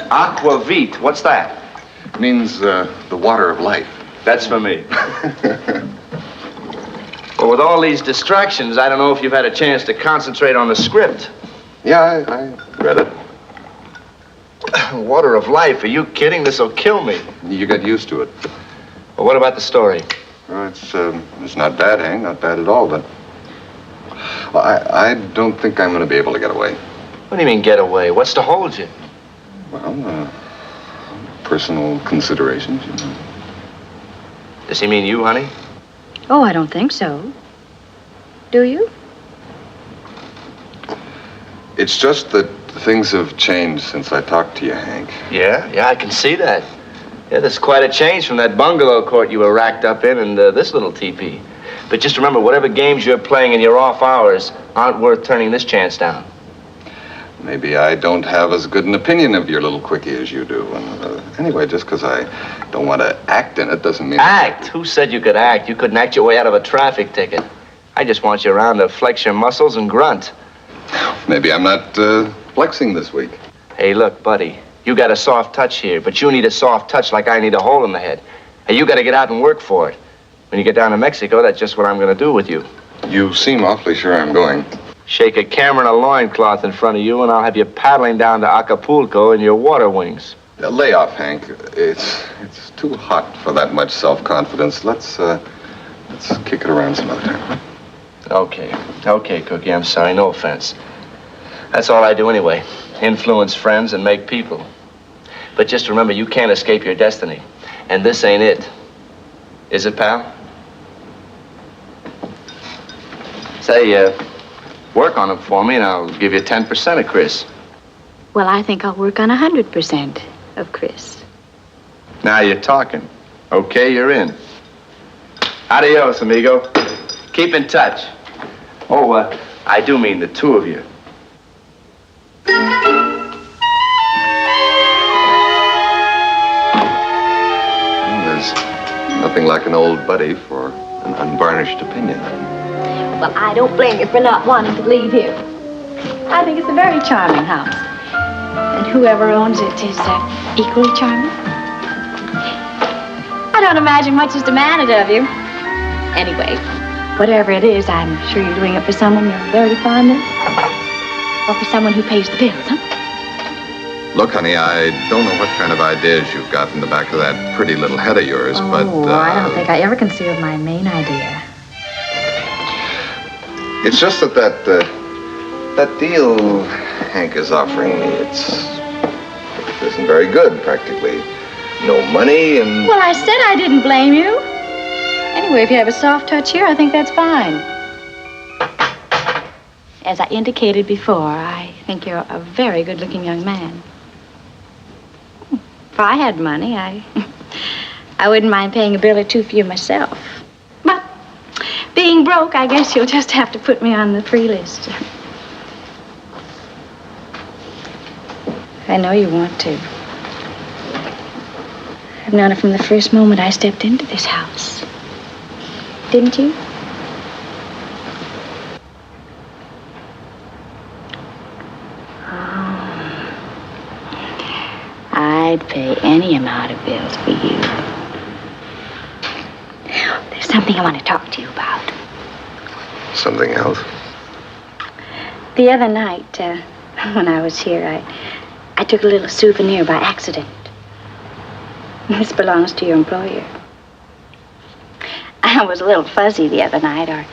aquavit, what's that? Means, the water of life. That's for me. Well, with all these distractions, I don't know if you've had a chance to concentrate on the script. Yeah, I read it. Water of life, are you kidding? This'll kill me. You got used to it. Well, what about the story? Well, it's not bad, Hank, not bad at all, but well, I don't think I'm going to be able to get away. What do you mean, get away? What's to hold you? Well, personal considerations, you know. Does he mean you, honey? Oh, I don't think so. Do you? It's just that things have changed since I talked to you, Hank. Yeah, I can see that. Yeah, there's quite a change from that bungalow court you were racked up in and this little teepee. But just remember, whatever games you're playing in your off hours aren't worth turning this chance down. Maybe I don't have as good an opinion of your little quickie as you do. And, anyway, just because I don't want to act in it doesn't mean... Act? Who said you could act? You couldn't act your way out of a traffic ticket. I just want you around to flex your muscles and grunt. Maybe I'm not flexing this week. Hey, look, buddy. You got a soft touch here, but you need a soft touch like I need a hole in the head. Hey, you got to get out and work for it. When you get down to Mexico, that's just what I'm going to do with you. You seem awfully sure I'm going. Shake a camera and a loincloth in front of you, and I'll have you paddling down to Acapulco in your water wings. Lay off, Hank. It's too hot for that much self-confidence. Let's kick it around some other time. Okay, Cookie, I'm sorry. No offense. That's all I do anyway. Influence friends and make people. But just remember, you can't escape your destiny. And this ain't it. Is it, pal? Say, Work on them for me, and I'll give you 10% of Chris. Well, I think I'll work on 100% of Chris. Now you're talking. Okay, you're in. Adios, amigo. Keep in touch. Oh, I do mean the two of you. There's nothing like an old buddy for an unvarnished opinion. Well, I don't blame you for not wanting to leave here. I think it's a very charming house. And whoever owns it is equally charming. I don't imagine much is demanded of you. Anyway, whatever it is, I'm sure you're doing it for someone you're very fond of. Or for someone who pays the bills, huh? Look, honey, I don't know what kind of ideas you've got in the back of that pretty little head of yours, but... I don't think I ever concealed my main idea. It's just that deal Hank is offering me, it isn't very good, practically. No money and... Well, I said I didn't blame you. Anyway, if you have a soft touch here, I think that's fine. As I indicated before, I think you're a very good-looking young man. If I had money, I wouldn't mind paying a bill or two for you myself. But being broke, I guess you'll just have to put me on the free list. I know you want to. I've known it from the first moment I stepped into this house. Didn't you? I'd pay any amount of bills for you. There's something I want to talk to you about. Something else? The other night, when I was here, I took a little souvenir by accident. This belongs to your employer. I was a little fuzzy the other night, or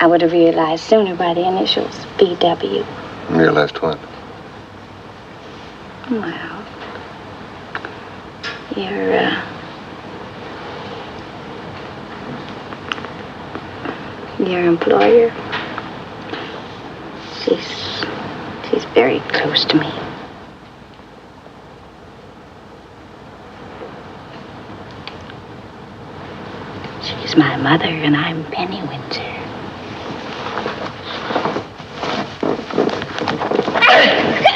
I would have realized sooner by the initials BW. Realized what? Well, your employer, she's very close to me. She's my mother, and I'm Penny Windsor.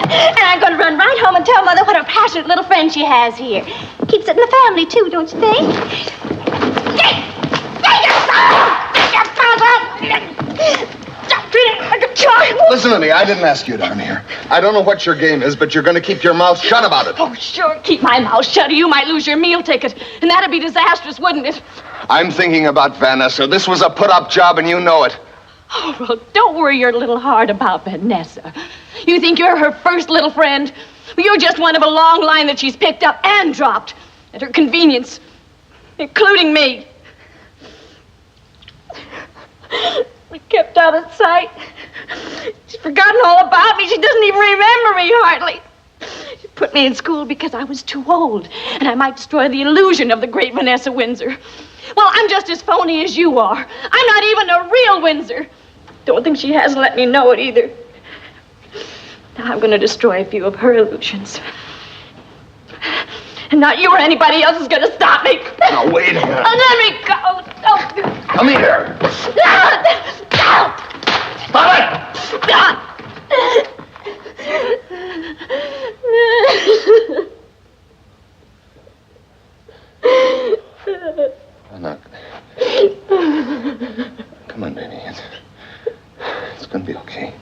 And I'm going to run right home and tell Mother what a passionate little friend she has here. Keeps it in the family, too, don't you think? Stop treating me like a child. Listen to me, I didn't ask you down here. I don't know what your game is, but you're going to keep your mouth shut about it. Oh, sure, keep my mouth shut, or you might lose your meal ticket. And that'd be disastrous, wouldn't it? I'm thinking about Vanessa. This was a put-up job, and you know it. Oh, well, don't worry your little heart about Vanessa. You think you're her first little friend? Well, you're just one of a long line that she's picked up and dropped at her convenience, including me. We kept out of sight. She's forgotten all about me. She doesn't even remember me, hardly. She put me in school because I was too old, and I might destroy the illusion of the great Vanessa Windsor. Well, I'm just as phony as you are. I'm not even a real Windsor. Don't think she hasn't let me know it either. Now I'm going to destroy a few of her illusions. And not you or anybody else is going to stop me. Now, wait a minute. Oh, let me go. Oh. Come here. Stop it! I'm not... Come on, baby. It's gonna be okay.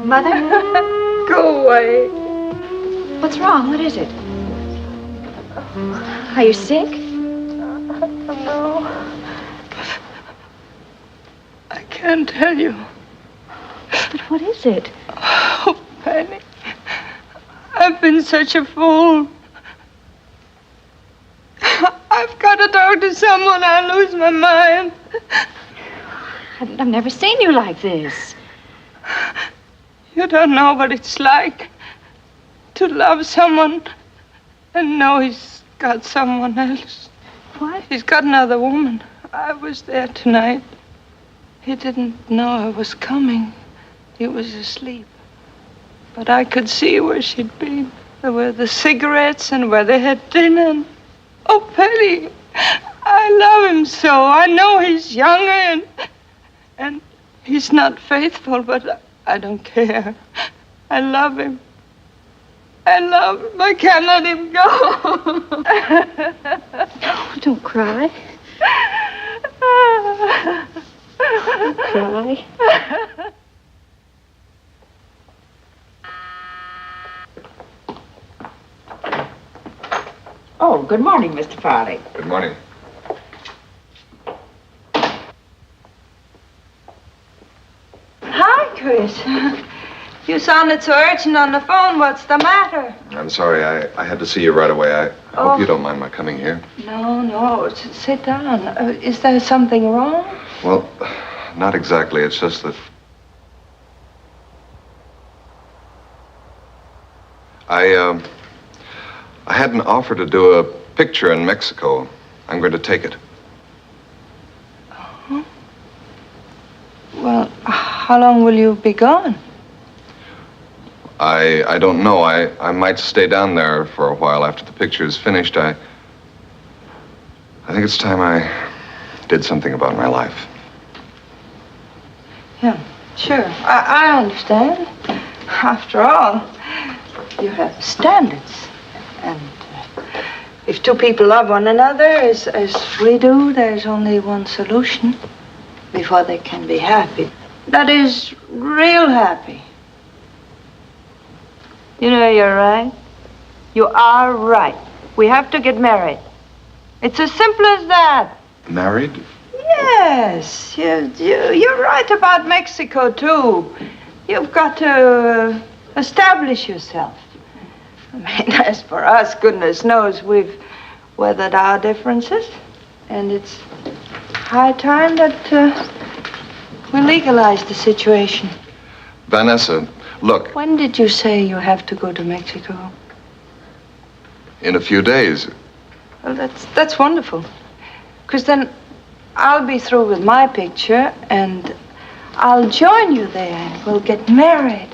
Mother? Go away. What's wrong? What is it? Are you sick? No. I can't tell you. But what is it? Oh, Penny. I've been such a fool. I've got to talk to someone. I lose my mind. I've never seen you like this. You don't know what it's like to love someone and know he's got someone else. What? He's got another woman. I was there tonight. He didn't know I was coming. He was asleep. But I could see where she'd been. There were the cigarettes and where they had dinner. Oh, Penny, I love him so. I know he's younger and he's not faithful, but I don't care. I love him. I love him. I can't let him go. No, don't cry. Don't cry. Oh, good morning, Mr. Farley. Good morning. Hi, Chris. You sounded so urgent on the phone. What's the matter? I'm sorry, I had to see you right away. I hope you don't mind my coming here. No. Sit down. Is there something wrong? Well, not exactly. It's just that I had an offer to do a picture in Mexico. I'm going to take it. Uh-huh. Well, how long will you be gone? I don't know. I might stay down there for a while after the picture is finished. I think it's time I did something about my life. Yeah, sure. I understand. After all, you have standards. And if two people love one another as we do, there's only one solution before they can be happy. That is, real happy. You know, you're right. You are right. We have to get married. It's as simple as that. Married? Yes, you're right about Mexico, too. You've got to establish yourself. I mean, as for us, goodness knows we've weathered our differences. And it's high time that we legalize the situation. Vanessa, look, When did you say you have to go to Mexico? in a few days. Well, that's wonderful. Because then I'll be through with my picture and I'll join you there and we'll get married.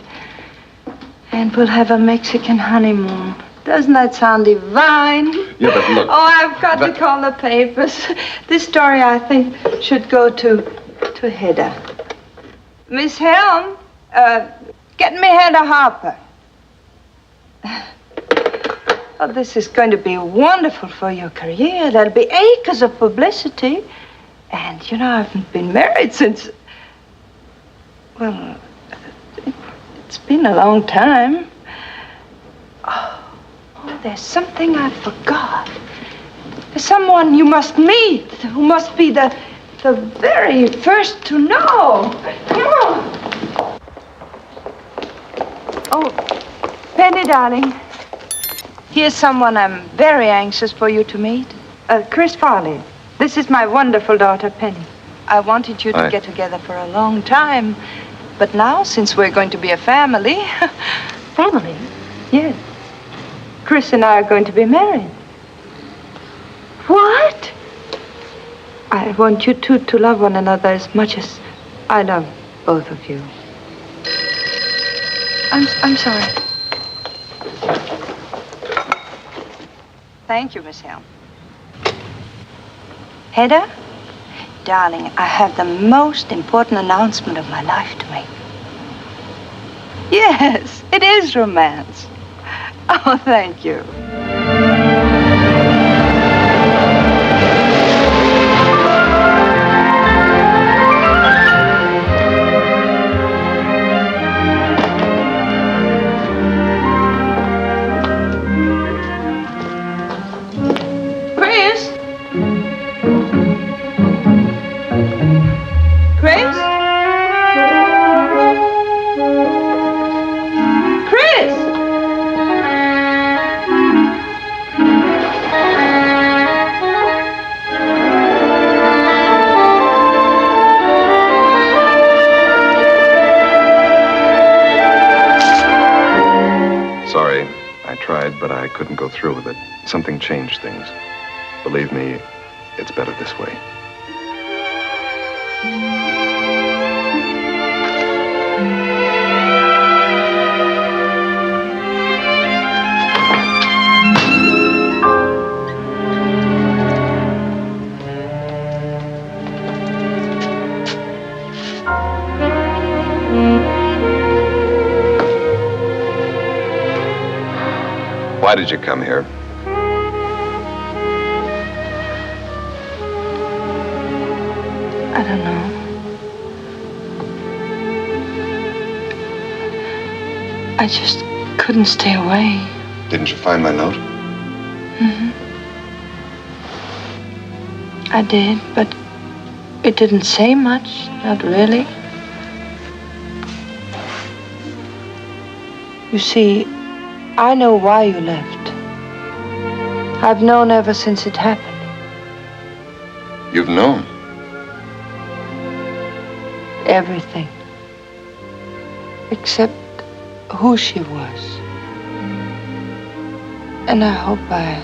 And we'll have a Mexican honeymoon. Doesn't that sound divine? Yeah, but look. Oh, I've got to call the papers. This story, I think, should go to Hedy. Miss Helm, get me Hedy Harper. Oh, this is going to be wonderful for your career. There'll be acres of publicity. And, you know, I haven't been married since... Well, it's been a long time. Oh, there's something I forgot. There's someone you must meet who must be the very first to know. Come on. Oh, Penny, darling. Here's someone I'm very anxious for you to meet. Chris Farley. This is my wonderful daughter, Penny. I wanted you to Hi. get together for a long time. But now, since we're going to be a family... Family? Yes. Chris and I are going to be married. What? I want you two to love one another as much as I love both of you. I'm sorry. Thank you, Miss Helm. Hedy? Darling, I have the most important announcement of my life to make. Yes, it is romance. Oh, thank you. but I couldn't go through with it. Something changed things. Believe me, it's better this way. Why did you come here? I don't know. I just couldn't stay away. Didn't you find my note? Mm-hmm. I did, but it didn't say much, not really. You see, I know why you left. I've known ever since it happened. You've known? Everything. Except who she was. And I hope I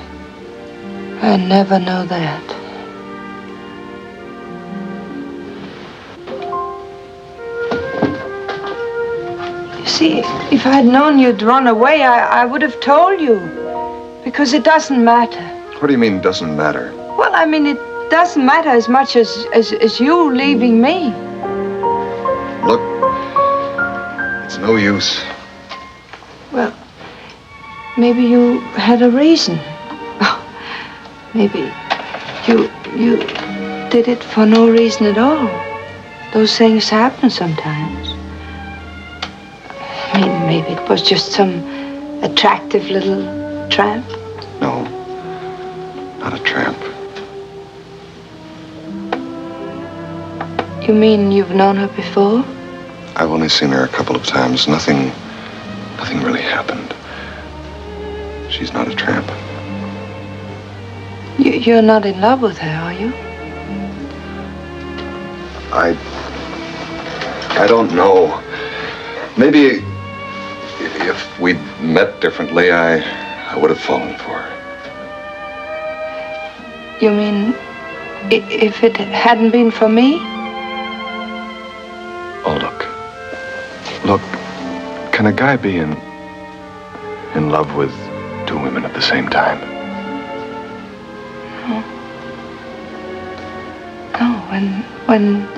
never know that. You see, if I had known you'd run away, I would have told you. Because it doesn't matter. What do you mean, doesn't matter? Well, I mean, it doesn't matter as much as you leaving me. Look, it's no use. Well, maybe you had a reason. Maybe you did it for no reason at all. Those things happen sometimes. I mean, maybe it was just some attractive little tramp. No, not a tramp. You mean you've known her before? I've only seen her a couple of times. Nothing really happened. She's not a tramp. You're not in love with her, are you? I don't know. Maybe if we'd met differently, I would have fallen for her. You mean if it hadn't been for me? Oh, look, can a guy be in love with two women at the same time? No, when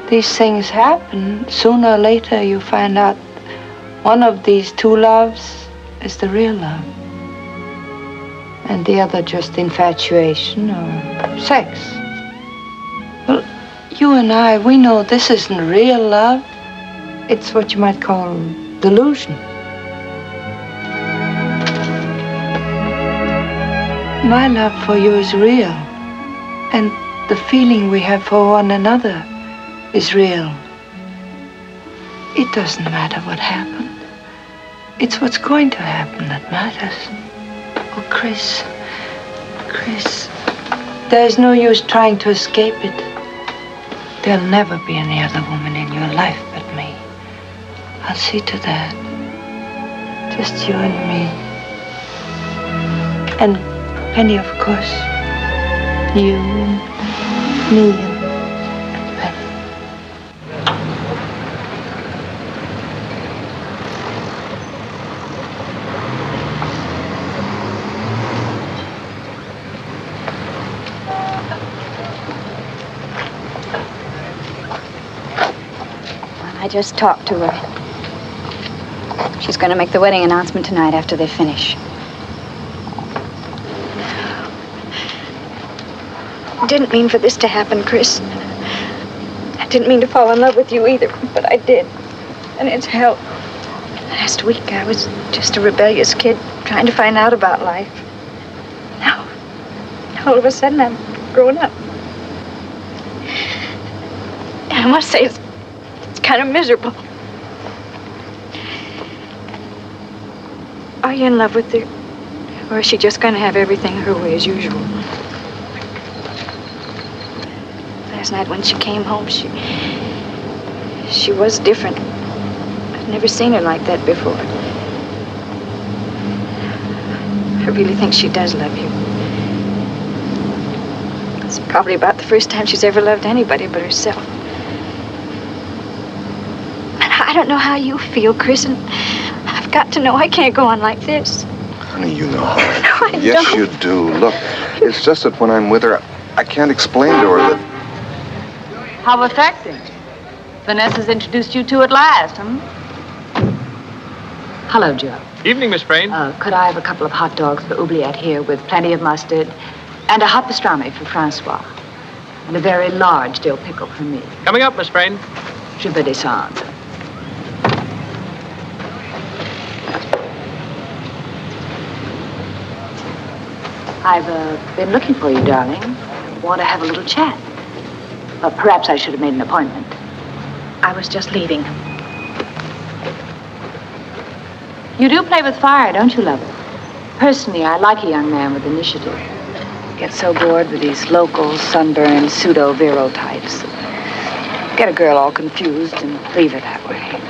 these things happen, sooner or later you find out one of these two loves is the real love. And the other just infatuation or sex. Well, you and I, we know this isn't real love. It's what you might call delusion. My love for you is real. And the feeling we have for one another is real. It doesn't matter what happened. It's what's going to happen that matters. Oh, Chris, there's no use trying to escape it. There'll never be any other woman in your life but me. I'll see to that. Just you and me. And Penny, of course. You and me and Penny. I just talked to her. She's going to make the wedding announcement tonight after they finish. I didn't mean for this to happen, Chris. I didn't mean to fall in love with you either, but I did. And it's hell. Last week, I was just a rebellious kid trying to find out about life. Now, all of a sudden, I'm grown up. And I must say, it's kind of miserable. Are you in love with her? Or is she just going to have everything her way as usual? Last night when she came home, she was different. I've never seen her like that before. I really think she does love you. It's probably about the first time she's ever loved anybody but herself. And I don't know how you feel, Chris, and I've got to know I can't go on like this. Honey, you know how I No, I feel. Yes, don't. you do. Look, it's just that when I'm with her, I can't explain to her that... How affecting. Vanessa's introduced you two at last, huh? Hello, Joe. Evening, Miss Frayne. Could I have a couple of hot dogs for oubliette here with plenty of mustard, and a hot pastrami for Francois, and a very large dill pickle for me. Coming up, Miss Frayne. Je vais descendre. I've been looking for you, darling. Want to have a little chat. Perhaps I should have made an appointment. I was just leaving. You do play with fire, don't you, lover? Personally, I like a young man with initiative. Get so bored with these local, sunburned, pseudo-virile types. Get a girl all confused and leave her that way.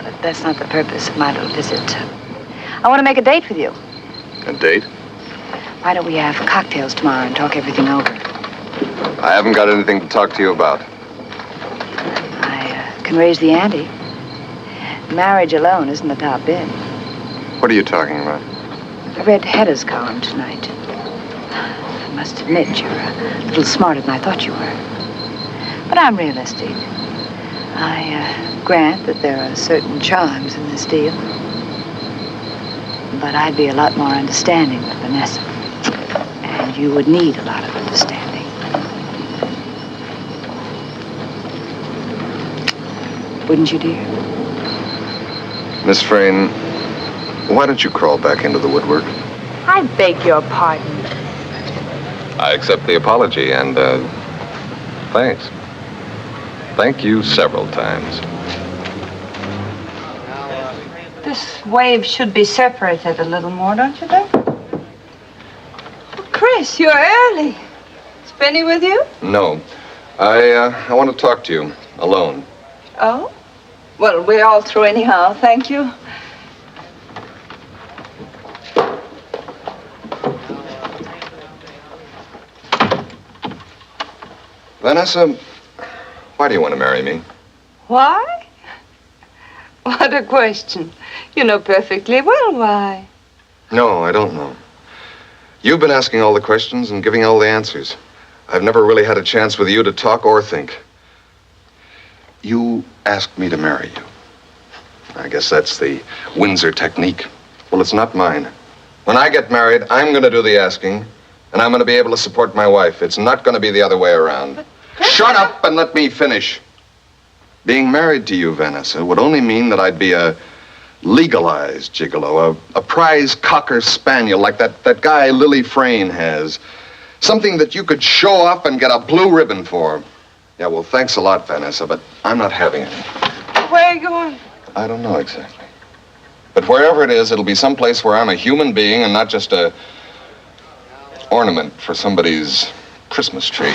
But that's not the purpose of my little visit. I want to make a date with you. A date? Why don't we have cocktails tomorrow and talk everything over? I haven't got anything to talk to you about. I can raise the ante. Marriage alone isn't the top bid. What are you talking about? I read Hedda's column tonight. I must admit, you're a little smarter than I thought you were. But I'm realistic. I grant that there are certain charms in this deal. But I'd be a lot more understanding with Vanessa. And you would need a lot of understanding. Wouldn't you, dear? Miss Frayne, why don't you crawl back into the woodwork? I beg your pardon. I accept the apology, and, thanks. Thank you several times. This wave should be separated a little more, don't you think? Oh, Chris, you're early. Is Benny with you? No. I want to talk to you, alone. Oh? Well, we're all through anyhow, thank you. Vanessa, why do you want to marry me? Why? What a question. You know perfectly well why. No, I don't know. You've been asking all the questions and giving all the answers. I've never really had a chance with you to talk or think. You asked me to marry you. I guess that's the Windsor technique. Well, it's not mine. When I get married, I'm going to do the asking, and I'm going to be able to support my wife. It's not going to be the other way around. Shut up and let me finish. Being married to you, Vanessa, would only mean that I'd be a legalized gigolo, a prize cocker spaniel like that guy Lily Frayne has. Something that you could show off and get a blue ribbon for. Yeah, well, thanks a lot, Vanessa, but I'm not having it. Where are you going? I don't know exactly. But wherever it is, it'll be someplace where I'm a human being and not just a ornament for somebody's Christmas tree.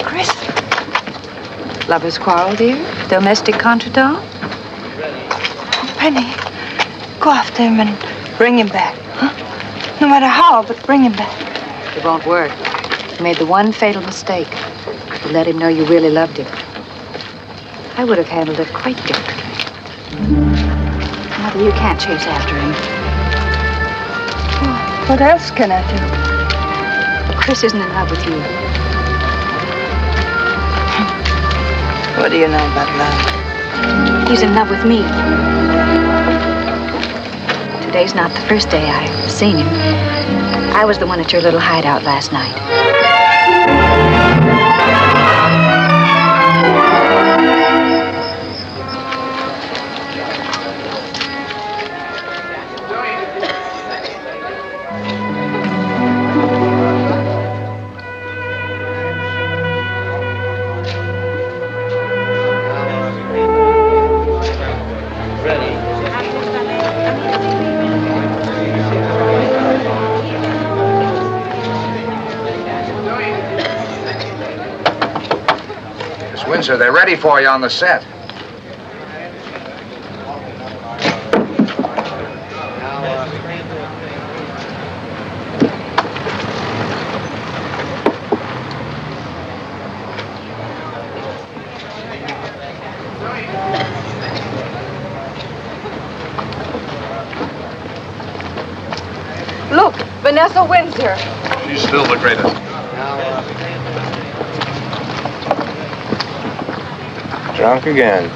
Chris? Lovers' quarrel, dear? Domestic contretemps? Penny, go after him and bring him back. Huh? No matter how, but bring him back. It won't work. You made the one fatal mistake. You let him know you really loved him. I would have handled it quite differently. Mother, you can't chase after him. What else can I do? Chris isn't in love with you. What do you know about love? He's in love with me. Today's not the first day I've seen him. I was the one at your little hideout last night. Windsor, they're ready for you on the set. Vanessa Windsor. She's still the greatest. Drunk again.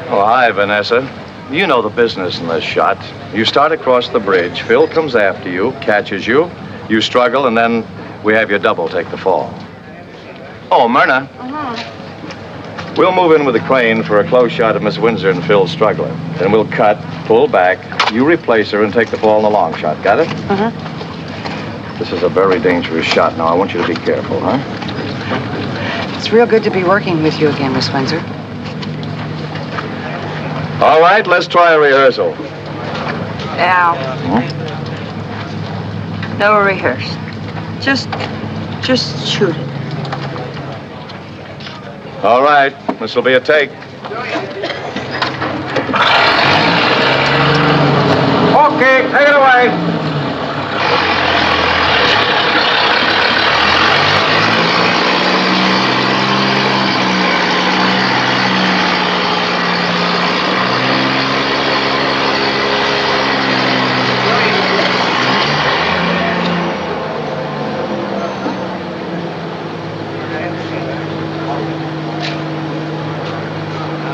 Oh, hi, Vanessa. You know the business in this shot. You start across the bridge. Phil comes after you, catches you. You struggle, and then we have your double take the fall. Oh, Myrna. We'll move in with the crane for a close shot of Miss Windsor and Phil struggling. Then we'll cut, pull back, you replace her, and take the fall in the long shot. Got it? This is a very dangerous shot. Now, I want you to be careful, huh? It's real good to be working with you again, Miss Windsor. All right, let's try a rehearsal. Al. No rehearse. Just shoot it. All right, this will be a take. Okay, take it away.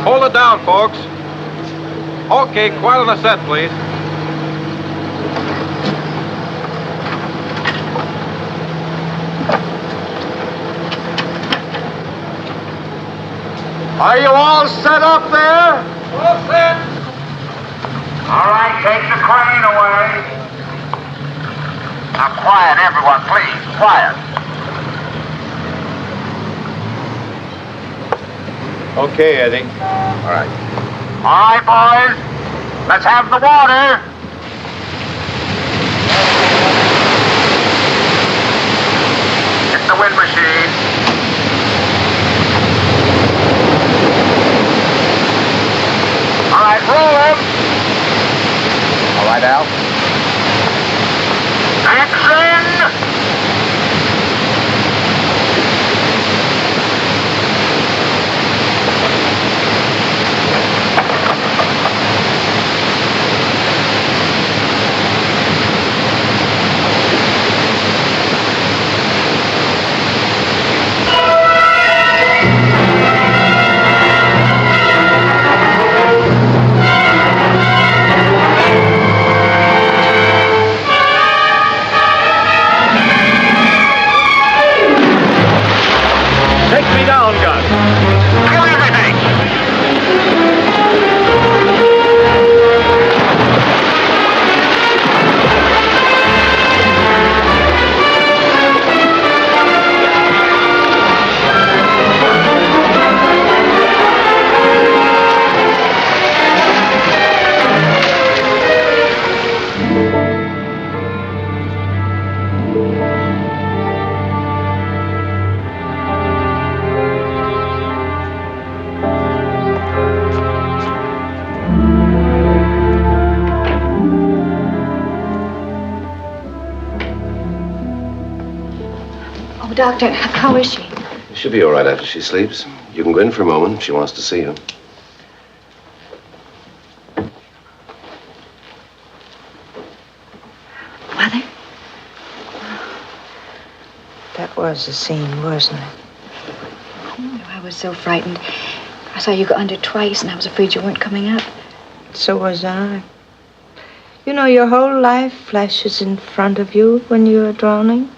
Hold it down, folks. Okay, quiet on the set, please. Are you all set up there? All set. All right, take the crane away. Now, quiet, everyone, please. Quiet. Okay, Eddie. All right. All right, boys. Let's have the water. Hit the wind machine. All right, roll him. All right, Al. Action! Doctor, how is she? She'll be all right after she sleeps. You can go in for a moment if she wants to see you. Mother? That was a scene, wasn't it? I was so frightened. I saw you go under twice, and I was afraid you weren't coming up. So was I. You know, your whole life flashes in front of you when you're drowning.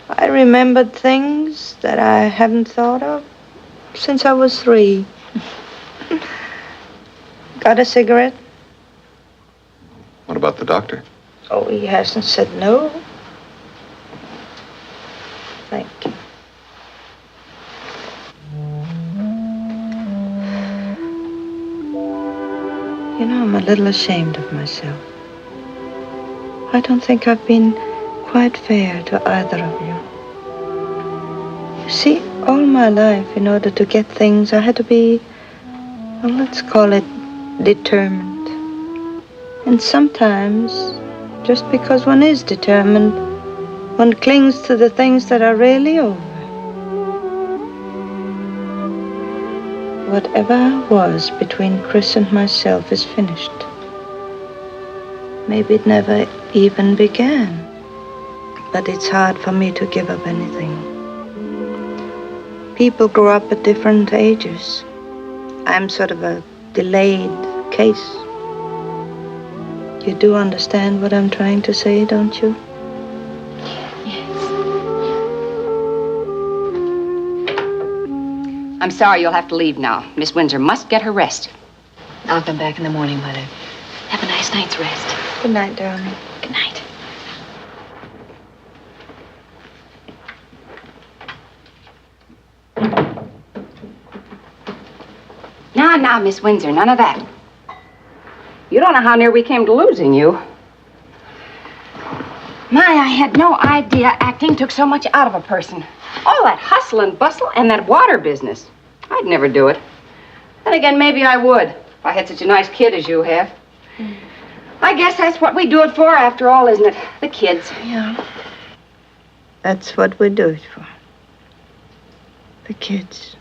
I remembered things that I haven't thought of since I was 3. Got a cigarette? What about the doctor? Oh, he hasn't said no. Thank you. You know, I'm a little ashamed of myself. I don't think I've been quite fair to either of you. You see, all my life, in order to get things, I had to be, well, let's call it determined. And sometimes, just because one is determined, one clings to the things that are really over. Whatever was between Chris and myself is finished. Maybe it never even began. But it's hard for me to give up anything. People grow up at different ages. I'm sort of a delayed case. You do understand what I'm trying to say, don't you? I'm sorry you'll have to leave now. Miss Windsor must get her rest. I'll come back in the morning, Mother. Have a nice night's rest. Good night, darling. Good night. Now, Miss Windsor, none of that. You don't know how near we came to losing you. My, I had no idea acting took so much out of a person. All that hustle and bustle and that water business. I'd never do it. Then again, maybe I would, if I had such a nice kid as you have. I guess that's what we do it for, after all, isn't it? The kids. Yeah. That's what we do it for. The kids.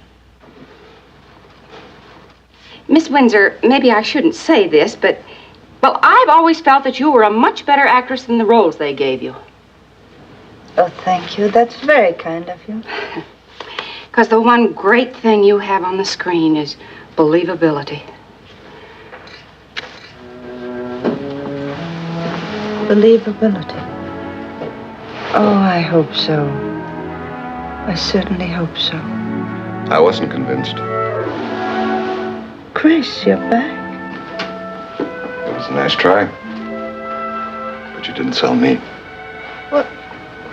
Miss Windsor, maybe I shouldn't say this, but, well, I've always felt that you were a much better actress than the roles they gave you. Oh, thank you. That's very kind of you. Because the one great thing you have on the screen is believability. Believability. Oh, I hope so. I certainly hope so. I wasn't convinced. Chris, you're back. It was a nice try. But you didn't sell me. What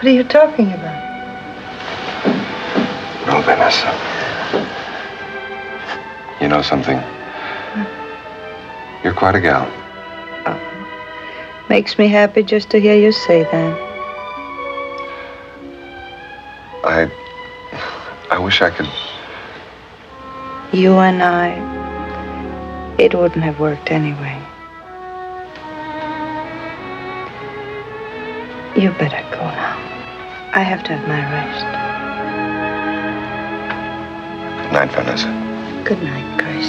are you talking about? Well, Vanessa. You know something? You're quite a gal. Makes me happy just to hear you say that. I wish I could... You and I, it wouldn't have worked anyway. You better go now. I have to have my rest. Good night, Vanessa. Good night, Chris.